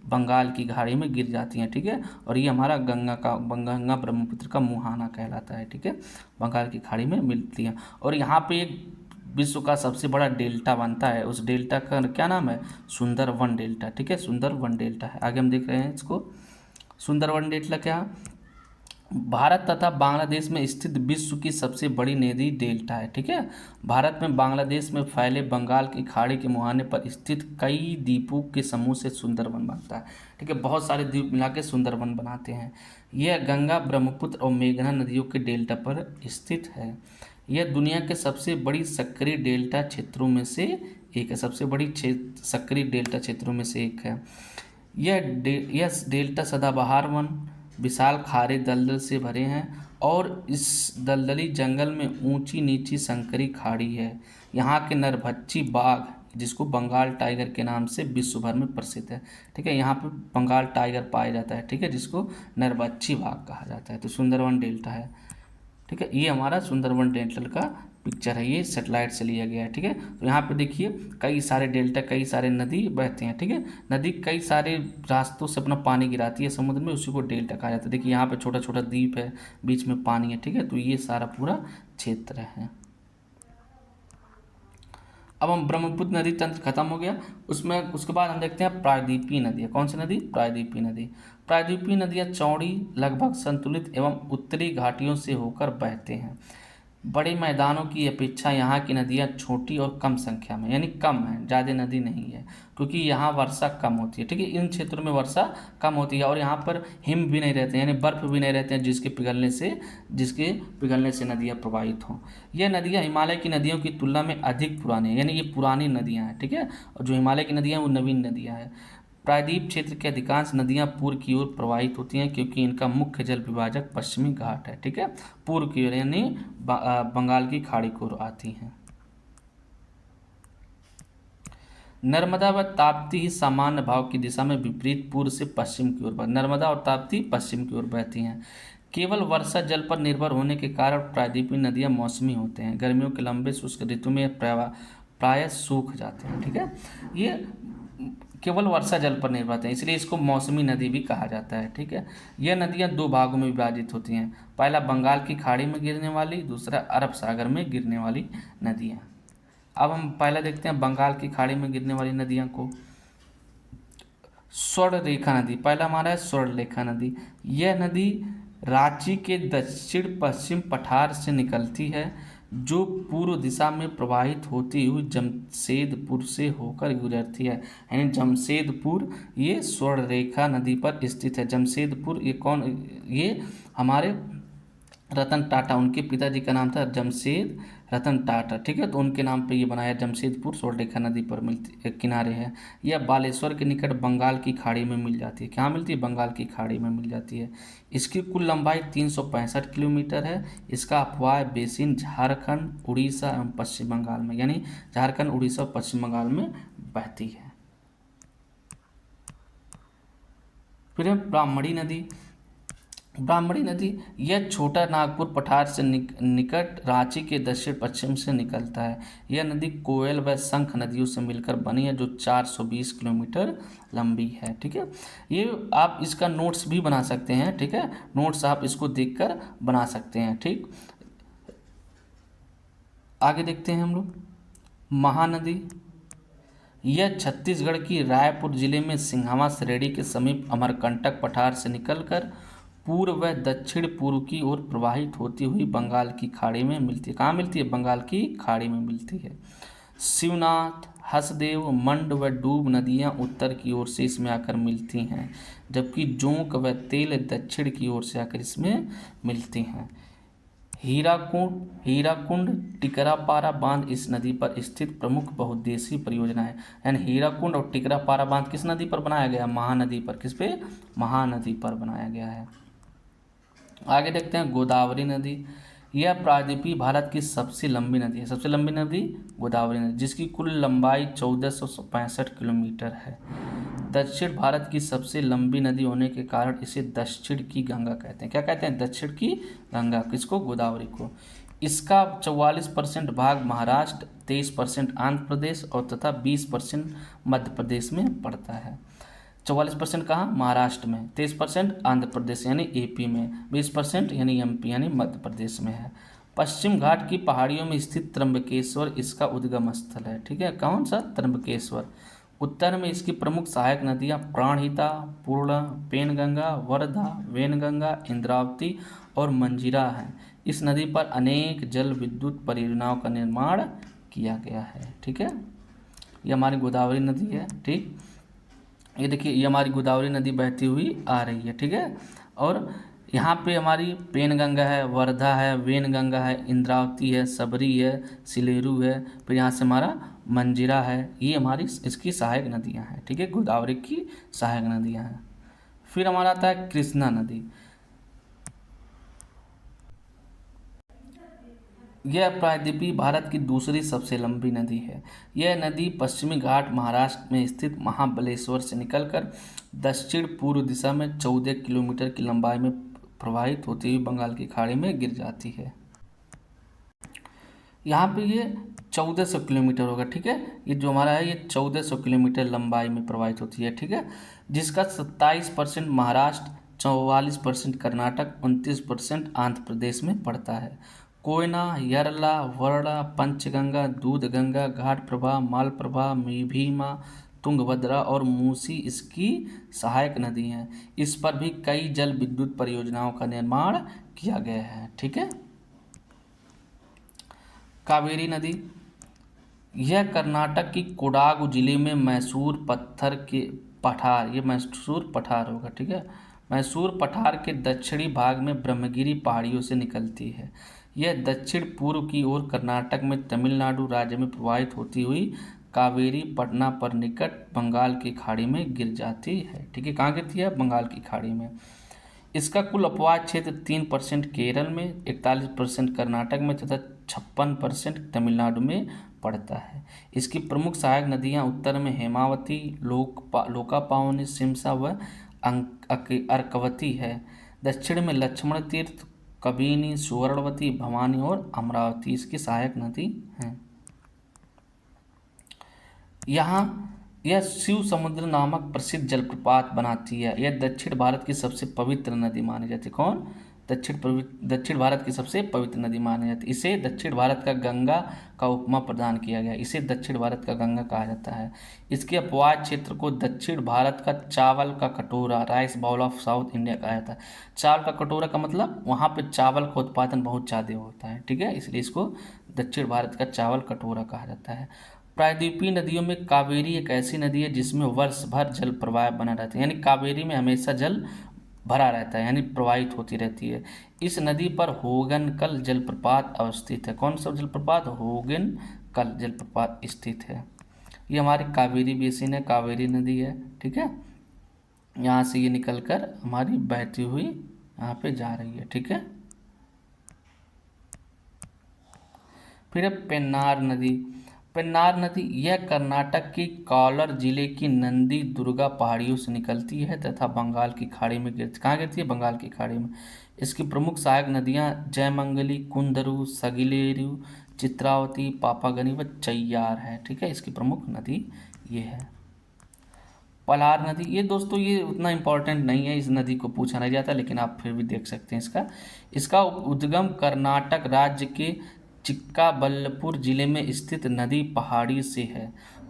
बंगाल की खाड़ी में गिर जाती हैं। ठीक है। और ये हमारा गंगा ब्रह्मपुत्र का मुहाना कहलाता है। ठीक है। बंगाल की खाड़ी में मिलती हैं। और यहाँ पे एक विश्व का सबसे बड़ा डेल्टा बनता है। उस डेल्टा का क्या नाम है? सुंदरवन डेल्टा। ठीक है। सुंदरवन डेल्टा है। आगे हम देख रहे हैं इसको। सुंदरवन डेल्टा क्या है? भारत तथा बांग्लादेश में स्थित विश्व की सबसे बड़ी नदी डेल्टा है। ठीक है, भारत में बांग्लादेश में फैले बंगाल की खाड़ी के मुहाने पर स्थित कई द्वीपों के समूह से सुंदरवन बनता है। ठीक है, बहुत सारे द्वीप मिला के सुंदरवन बनाते हैं। यह गंगा, ब्रह्मपुत्र और मेघना नदियों के डेल्टा पर स्थित है। यह दुनिया के सबसे बड़ी सक्रिय डेल्टा क्षेत्रों में से एक है। सबसे बड़ी सक्रिय डेल्टा क्षेत्रों में से एक है। यह डेल्टा सदाबहार वन, विशाल खारे दलदल से भरे हैं और इस दलदली जंगल में ऊंची नीची संकरी खाड़ी है। यहाँ के नरभक्षी बाघ, जिसको बंगाल टाइगर के नाम से विश्व भर में प्रसिद्ध है। ठीक है, यहाँ पे बंगाल टाइगर पाया जाता है। ठीक है, जिसको नरभक्षी बाघ कहा जाता है। तो सुंदरवन डेल्टा है। ठीक है, ये हमारा सुंदरवन डेल्टा का पिक्चर है, ये सेटेलाइट से लिया गया है। ठीक है, तो यहाँ पे देखिए कई सारे डेल्टा, कई सारे नदी बहते हैं। ठीक है, नदी कई सारे रास्तों से अपना पानी गिराती है समुद्र में, उसी को डेल्टा कहा जाता है। देखिए यहाँ पे छोटा छोटा द्वीप है, बीच में पानी है। ठीक है, तो ये सारा पूरा क्षेत्र है। अब हम ब्रह्मपुत्र नदी तंत्र खत्म हो गया, उसमें उसके बाद हम देखते हैं प्रायद्वीपीय नदियाँ। कौन सी नदी? प्रायद्वीपीय नदी। प्रायद्वीपीय नदियाँ चौड़ी, लगभग संतुलित एवं उत्तरी घाटियों से होकर बहते हैं। बड़े मैदानों की अपेक्षा यहाँ की नदियाँ छोटी और कम संख्या में, यानी कम है, ज़्यादा नदी नहीं है, क्योंकि यहाँ वर्षा कम होती है। ठीक है, इन क्षेत्रों में वर्षा कम होती है और यहाँ पर हिम भी नहीं रहते, यानी बर्फ़ भी नहीं रहते हैं, जिसके पिघलने से नदियाँ प्रभावित हों। यह नदियाँ हिमालय की नदियों की तुलना में अधिक पुरानी है, यानी ये पुरानी नदियाँ हैं। ठीक है, और जो हिमालय की नदियाँ हैं वो नवीन नदियाँ हैं। प्रायद्वीप क्षेत्र की अधिकांश नदियां पूर्व की ओर प्रवाहित होती हैं, क्योंकि इनका मुख्य जल विभाजक पश्चिमी घाट है। ठीक है, पूर्व की ओर यानी बंगाल की खाड़ी की ओर आती हैं। नर्मदा व ताप्ती ही सामान्य भाव की दिशा में विपरीत पूर्व से पश्चिम की ओर नर्मदा और ताप्ती पश्चिम की ओर बहती हैं। केवल वर्षा जल पर निर्भर होने के कारण प्रायद्वीपीय नदियां मौसमी होते हैं। गर्मियों के लंबे शुष्क ऋतु में प्रायः सूख जाते हैं। ठीक है, ये केवल वर्षा जल पर निर्भर है, इसलिए इसको मौसमी नदी भी कहा जाता है। ठीक है, यह नदियाँ दो भागों में विभाजित होती हैं। पहला बंगाल की खाड़ी में गिरने वाली, दूसरा अरब सागर में गिरने वाली नदियाँ। अब हम पहला देखते हैं बंगाल की खाड़ी में गिरने वाली नदियों को। स्वर्ण रेखा नदी, पहला हमारा है स्वर्ण रेखा नदी। यह नदी रांची के दक्षिण पश्चिम पठार से निकलती है, जो पूर्व दिशा में प्रवाहित होती हुई जमशेदपुर से होकर गुजरती है। यानी जमशेदपुर ये स्वर्ण रेखा नदी पर स्थित है। जमशेदपुर ये कौन? ये हमारे रतन टाटा, उनके पिताजी का नाम था जमशेद रतन टाटा। ठीक है, तो उनके नाम पे ये बनाया। जमशेदपुर स्वर्णरेखा नदी पर किनारे है। यह बालेश्वर के निकट बंगाल की खाड़ी में मिल जाती है। कहाँ मिलती है? बंगाल की खाड़ी में मिल जाती है। इसकी कुल लंबाई 365 किलोमीटर है। इसका अफवाह बेसिन झारखंड, उड़ीसा एवं पश्चिम बंगाल में, यानी झारखंड, उड़ीसा और पश्चिम बंगाल में बहती है। फिर है ब्राह्मणी नदी। ब्राह्मणी नदी यह छोटा नागपुर पठार से निकट रांची के दक्षिण पश्चिम से निकलता है। यह नदी कोयल व शंख नदियों से मिलकर बनी है, जो 420 किलोमीटर लंबी है। ठीक है, ये आप इसका नोट्स भी बना सकते हैं। ठीक है, नोट्स आप इसको देखकर बना सकते हैं। ठीक, आगे देखते हैं हम लोग महानदी। यह छत्तीसगढ़ की रायपुर जिले में सिंघावा श्रेणी के समीप अमरकंटक पठार से निकलकर पूर्व व दक्षिण पूर्व की ओर प्रवाहित होती हुई बंगाल की खाड़ी में मिलती है। कहाँ मिलती है? बंगाल की खाड़ी में मिलती है। शिवनाथ, हसदेव, मंड व डूब नदियाँ उत्तर की ओर से इसमें आकर मिलती हैं, जबकि जोंक व तेल दक्षिण की ओर से आकर इसमें मिलती हैं। हीराकुंड टिकरापारा बांध इस नदी पर स्थित प्रमुख बहुउद्देशीय परियोजना है। यानी हीराकुंड और टिकरापारा बांध किस नदी पर बनाया गया? महानदी पर। किस पे? महानदी पर बनाया गया है। आगे देखते हैं गोदावरी नदी। यह प्रायद्वीपीय भारत की सबसे लंबी नदी है। सबसे लंबी नदी गोदावरी नदी, जिसकी कुल लंबाई 1465 किलोमीटर है। दक्षिण भारत की सबसे लंबी नदी होने के कारण इसे दक्षिण की गंगा कहते हैं। क्या कहते हैं? दक्षिण की गंगा। किसको? गोदावरी को। इसका 44% भाग महाराष्ट्र, 23% आंध्र प्रदेश और तथा 20% मध्य प्रदेश में पड़ता है। 44% कहाँ? महाराष्ट्र में, 23% आंध्र प्रदेश यानी एपी में, 20% यानी एमपी यानी मध्य प्रदेश में है। पश्चिम घाट की पहाड़ियों में स्थित त्र्यंबकेश्वर इसका उद्गम स्थल है। ठीक है, कौन सा? त्र्यंबकेश्वर। उत्तर में इसकी प्रमुख सहायक नदियां प्राणहिता, पूर्णा, पेनगंगा, वर्धा, वेनगंगा, इंद्रावती और मंजीरा हैं। इस नदी पर अनेक जल विद्युत परियोजनाओं का निर्माण किया गया है। ठीक है, ये हमारी गोदावरी नदी है। ठीक, ये देखिए ये हमारी गोदावरी नदी बहती हुई आ रही है। ठीक है, और यहाँ पे हमारी पेनगंगा है, वर्धा है, वेनगंगा है, इंद्रावती है, सबरी है, सिलेरू है, फिर यहाँ से हमारा मंजीरा है। ये हमारी इसकी सहायक नदियाँ हैं। ठीक है, गोदावरी की सहायक नदियाँ हैं। फिर हमारा आता है कृष्णा नदी। यह प्रायद्वीपीय भारत की दूसरी सबसे लंबी नदी है। यह नदी पश्चिमी घाट महाराष्ट्र में स्थित महाबलेश्वर से निकलकर दक्षिण पूर्व दिशा में 14 किलोमीटर की लंबाई में प्रवाहित होती हुई बंगाल की खाड़ी में गिर जाती है। यहाँ पे ये 1400 किलोमीटर होगा। ठीक है, ये जो हमारा है ये 1400 किलोमीटर लंबाई में प्रवाहित होती है। ठीक है, जिसका 27% महाराष्ट्र, 44% कर्नाटक, 29% आंध्र प्रदेश में पड़ता है। कोयना, यरला, वर्णा, पंचगंगा, दूधगंगा, घाटप्रभा, मालप्रभा, भीमा, तुंगभद्रा और मूसी इसकी सहायक नदी हैं। इस पर भी कई जल विद्युत परियोजनाओं का निर्माण किया गया है। ठीक है, कावेरी नदी। यह कर्नाटक की कोडागु जिले में मैसूर पत्थर के पठार, ये मैसूर पठार होगा। ठीक है, मैसूर पठार के दक्षिणी भाग में ब्रह्मगिरी पहाड़ियों से निकलती है। यह दक्षिण पूर्व की ओर कर्नाटक में तमिलनाडु राज्य में प्रवाहित होती हुई कावेरी पटना पर निकट बंगाल की खाड़ी में गिर जाती है। ठीक है, कहाँ गिरती है? बंगाल की खाड़ी में। इसका कुल अपवाह क्षेत्र 3% केरल में, 41% कर्नाटक में तथा 56% तमिलनाडु में पड़ता है। इसकी प्रमुख सहायक नदियां उत्तर में हेमावती, लोकापावनी, सिमसा व अर्कवती है। दक्षिण में लक्ष्मण तीर्थ, कबिनी, सुवर्णवती, भवानी और अमरावती इसकी सहायक नदी हैं। यहाँ यह शिव समुद्र नामक प्रसिद्ध जलप्रपात बनाती है। यह दक्षिण भारत की सबसे पवित्र नदी मानी जाती है। कौन? दक्षिण भारत की सबसे पवित्र नदी मानी जाती है। इसे दक्षिण भारत का गंगा का उपमा प्रदान किया गया। इसे दक्षिण भारत का गंगा कहा जाता है। इसके अपवाद क्षेत्र को दक्षिण भारत का चावल का कटोरा, rice bowl of South India कहा जाता है। चावल का कटोरा का मतलब वहाँ पे चावल का उत्पादन बहुत ज़्यादा होता है। ठीक है, इसलिए इसको दक्षिण भारत का चावल कटोरा कहा जाता है। प्रायद्वीपीय नदियों में कावेरी एक ऐसी नदी है जिसमें वर्ष भर जल प्रवाह बना रहता है। यानी कावेरी में हमेशा जल भरा रहता है, यानी प्रवाहित होती रहती है। इस नदी पर होगनकल जलप्रपात अवस्थित है। कौन सा जलप्रपात? होगनकल जलप्रपात स्थित है। ये हमारी कावेरी बेसिन है, कावेरी नदी है। ठीक है, यहाँ से ये निकलकर हमारी बहती हुई यहाँ पे जा रही है। ठीक है, फिर है पेन्नार नदी। पेन्नार नदी यह कर्नाटक की कॉलर जिले की नंदी दुर्गा पहाड़ियों से निकलती है तथा बंगाल की खाड़ी में गिरती। कहाँ गिरती है? बंगाल की खाड़ी में। इसकी प्रमुख सहायक नदियाँ जयमंगली, कुंदरू, सगिलेरू, चित्रावती, पापागनी व चैयार है। ठीक है, इसकी प्रमुख नदी ये है। पलार नदी, ये दोस्तों ये उतना इम्पोर्टेंट नहीं है, इस नदी को पूछा नहीं जाता, लेकिन आप फिर भी देख सकते हैं इसका उद्गम कर्नाटक राज्य के चिक्काबल्लपुर जिले में स्थित नदी पहाड़ी से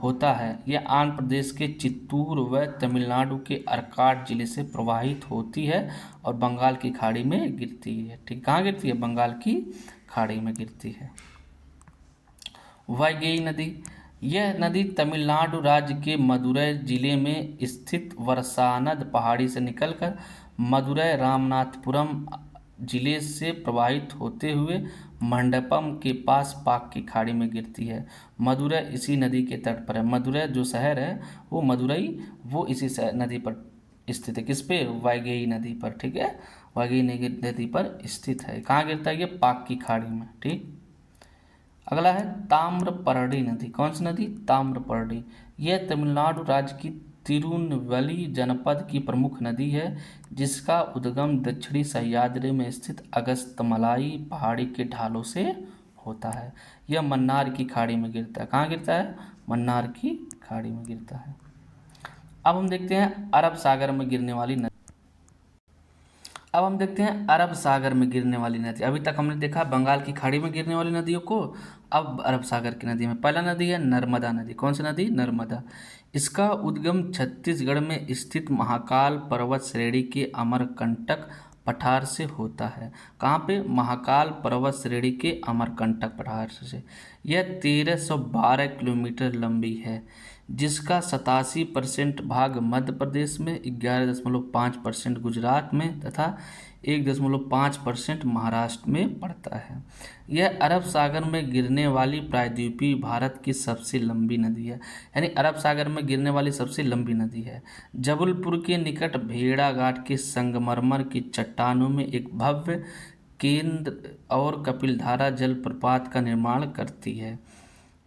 होता है। यह आंध्र प्रदेश के चित्तूर व तमिलनाडु के अर्काट जिले से प्रवाहित होती है और बंगाल की खाड़ी में गिरती है। ठीक, कहाँ गिरती है? बंगाल की खाड़ी में गिरती है। वैगई नदी, यह नदी तमिलनाडु राज्य के मदुरै जिले में स्थित वर्षानद पहाड़ी से निकलकर मदुरै रामनाथपुरम जिले से प्रवाहित होते हुए मंडपम के पास पाक की खाड़ी में गिरती है। मदुरै इसी नदी के तट पर है। मदुरै जो शहर है वो मदुरई, वो इसी नदी पर स्थित है। किस पे? वैगई नदी पर। ठीक है, वैगई नदी पर स्थित है। कहाँ गिरता है ये? पाक की खाड़ी में। ठीक, अगला है ताम्रपर्णी नदी। कौन सी नदी? ताम्रपर्णी। यह तमिलनाडु राज्य की तिरुनवली जनपद की प्रमुख नदी है, जिसका उद्गम दक्षिणी सह्याद्री में स्थित अगस्तमलाई पहाड़ी के ढालों से होता है। यह मन्नार की खाड़ी में गिरता है। कहाँ गिरता है? मन्नार की खाड़ी में गिरता है। अब हम देखते हैं अरब सागर में गिरने वाली नदी। अब हम देखते हैं अरब सागर में गिरने वाली नदी। अभी तक हमने देखा बंगाल की खाड़ी में गिरने वाली नदियों को। अब अरब सागर की नदी में पहला नदी है नर्मदा नदी। कौन सी नदी? नर्मदा। इसका उद्गम छत्तीसगढ़ में स्थित महाकाल पर्वत श्रेणी के अमरकंटक पठार से होता है। कहाँ पे? महाकाल पर्वत श्रेणी के अमरकंटक पठार से। यह 1312 किलोमीटर लंबी है, जिसका 87% भाग मध्य प्रदेश में, 11.5% गुजरात में तथा 1.5% महाराष्ट्र में पड़ता है। यह अरब सागर में गिरने वाली प्रायद्वीपीय भारत की सबसे लंबी नदी है, यानी अरब सागर में गिरने वाली सबसे लंबी नदी है। जबलपुर के निकट भेड़ाघाट के संगमरमर की चट्टानों में एक भव्य केंद्र और कपिलधारा जलप्रपात का निर्माण करती है,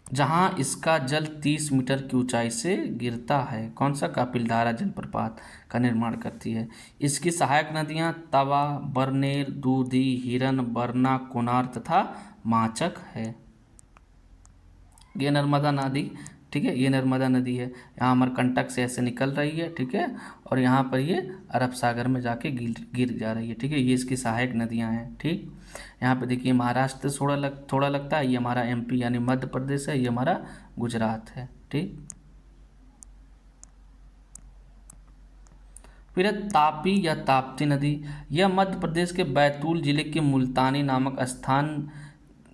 जहां इसका जल 30 मीटर की ऊंचाई से गिरता है। कौन सा? कपिलधारा जलप्रपात का निर्माण करती है। इसकी सहायक नदियां तवा, बरनेर, दूधी, हिरन, बरना, कोनार तथा माचक है। ये नर्मदा नदी, ठीक है, ये नर्मदा नदी है। यहाँ अमरकंटक से ऐसे निकल रही है, ठीक है, और यहाँ पर ये अरब सागर में जाके गिर जा रही है, ठीक है। ये इसकी सहायक नदियाँ हैं, ठीक। यहाँ पे देखिए महाराष्ट्र से थोड़ा लगता है, ये हमारा एमपी यानी मध्य प्रदेश है, ये हमारा गुजरात है, ठीक। फिर है तापी या ताप्ती नदी। यह मध्य प्रदेश के बैतूल जिले के मुल्तानी नामक स्थान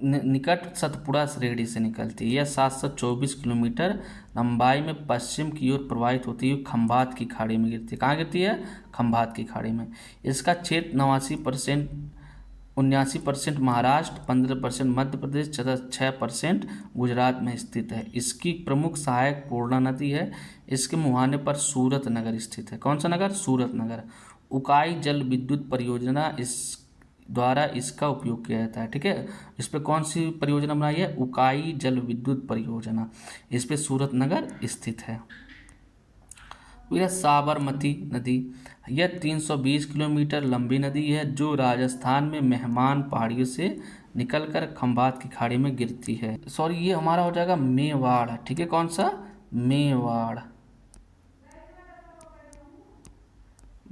निकट सतपुड़ा श्रेणी से निकलती है। यह 724 किलोमीटर लंबाई में पश्चिम की ओर प्रवाहित होती हुई खंभात की खाड़ी में गिरती है। कहाँ गिरती है? खंभात की खाड़ी में। इसका क्षेत्र 79% महाराष्ट्र, 15% मध्य प्रदेश तथा 6% गुजरात में स्थित है। इसकी प्रमुख सहायक पूर्णा नदी है। इसके मुहाने पर सूरत नगर स्थित है। कौन सा नगर? सूरत नगर। उकाई जल विद्युत परियोजना इस द्वारा इसका उपयोग किया जाता है, ठीक है। इस पे कौन सी परियोजना बनाई है? उकाई जल विद्युत परियोजना। इस पे सूरत नगर स्थित है। फिर साबरमती नदी। यह 320 किलोमीटर लंबी नदी है, जो राजस्थान में मेहमान पहाड़ियों से निकलकर खंभात की खाड़ी में गिरती है। सॉरी, ये हमारा हो जाएगा मेवाड़, ठीक है। कौन सा? मेवाड़।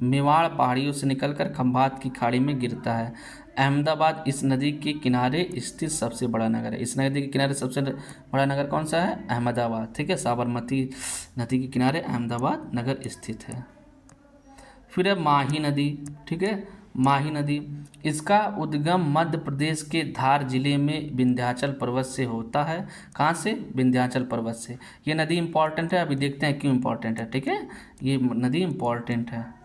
मेवाड़ पहाड़ियों से निकलकर खंभात की खाड़ी में गिरता है। अहमदाबाद इस नदी के किनारे स्थित सबसे बड़ा नगर है। इस नदी के किनारे सबसे बड़ा नगर कौन सा है? अहमदाबाद, ठीक है। साबरमती नदी के किनारे अहमदाबाद नगर स्थित है। फिर है माही नदी, ठीक है। माही नदी, इसका उद्गम मध्य प्रदेश के धार जिले में विंध्याचल पर्वत से होता है। कहाँ से? विंध्याचल पर्वत से। ये नदी इंपॉर्टेंट है, अभी देखते हैं क्यों इंपॉर्टेंट है, ठीक है। ये नदी इंपॉर्टेंट है।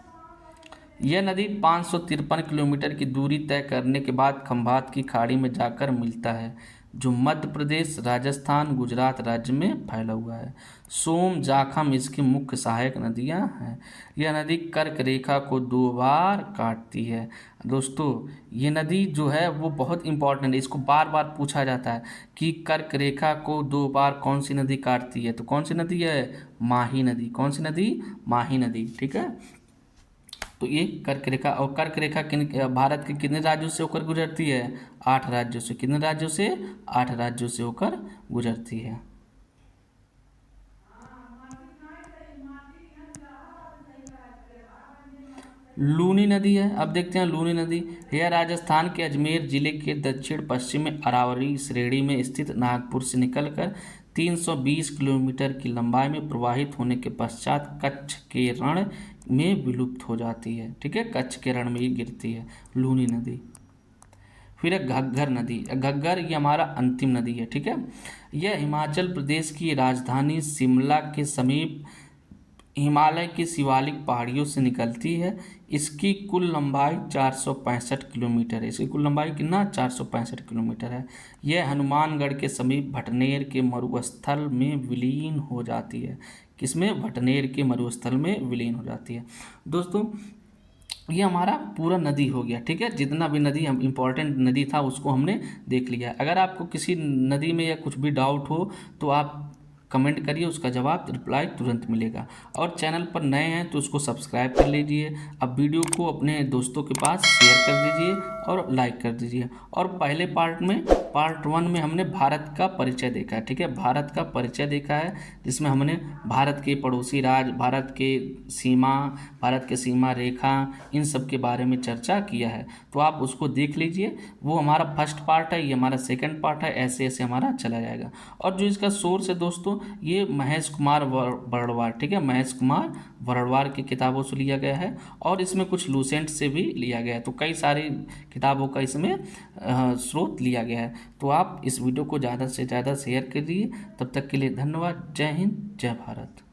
यह नदी 553 किलोमीटर की दूरी तय करने के बाद खंभात की खाड़ी में जाकर मिलता है, जो मध्य प्रदेश, राजस्थान, गुजरात राज्य में फैला हुआ है। सोम, जाखम इसकी मुख्य सहायक नदियां हैं। यह नदी कर्क रेखा को 2 बार काटती है। दोस्तों, ये नदी जो है वो बहुत इंपॉर्टेंट है, इसको बार बार पूछा जाता है कि कर्क रेखा को 2 बार कौन सी नदी काटती है? तो कौन सी नदी है? माही नदी। कौन सी नदी? माही नदी, ठीक है। तो ये कर्क रेखा, और कर्क रेखा भारत के कितने राज्यों से होकर गुजरती है? 8 राज्यों से। कितने राज्यों से? 8 राज्यों से होकर गुजरती है। लूनी नदी है। अब देखते हैं लूनी नदी। यह राजस्थान के अजमेर जिले के दक्षिण पश्चिम में अरावली श्रेणी में स्थित नागपुर से निकलकर 320 किलोमीटर की लंबाई में प्रवाहित होने के पश्चात कच्छ के रण में विलुप्त हो जाती है, ठीक है। कच्छ के रण में ही गिरती है लूनी नदी। फिर है घग्गर नदी। घग्गर ये हमारा अंतिम नदी है, ठीक है। यह हिमाचल प्रदेश की राजधानी शिमला के समीप हिमालय की शिवालिक पहाड़ियों से निकलती है। इसकी कुल लंबाई 465 किलोमीटर है। इसकी कुल लंबाई कितना? 465 किलोमीटर है। यह हनुमानगढ़ के समीप भटनेर के मरुस्थल में विलीन हो जाती है। किसमें? भटनेर के मरुस्थल में विलीन हो जाती है। दोस्तों, ये हमारा पूरा नदी हो गया, ठीक है। जितना भी नदी हम इम्पोर्टेंट नदी था उसको हमने देख लिया। अगर आपको किसी नदी में या कुछ भी डाउट हो तो आप कमेंट करिए, उसका जवाब रिप्लाई तुरंत मिलेगा। और चैनल पर नए हैं तो उसको सब्सक्राइब कर लीजिए। अब वीडियो को अपने दोस्तों के पास शेयर कर दीजिए और लाइक कर दीजिए। और पहले पार्ट 1 में हमने भारत का परिचय देखा है, ठीक है, भारत का परिचय देखा है, जिसमें हमने भारत के पड़ोसी राज्य, भारत के सीमा रेखा, इन सब के बारे में चर्चा किया है। तो आप उसको देख लीजिए, वो हमारा फर्स्ट पार्ट है, ये हमारा सेकंड पार्ट है, ऐसे ऐसे हमारा चला जाएगा। और जो इसका सोर्स है दोस्तों, ये महेश कुमार बरड़वार, ठीक है, महेश कुमार बरड़वार की किताबों से लिया गया है, और इसमें कुछ लूसेंट से भी लिया गया है। तो कई सारी किताबों का इसमें स्रोत लिया गया है। तो आप इस वीडियो को ज़्यादा से ज़्यादा शेयर करिए। तब तक के लिए धन्यवाद। जय हिंद, जय भारत।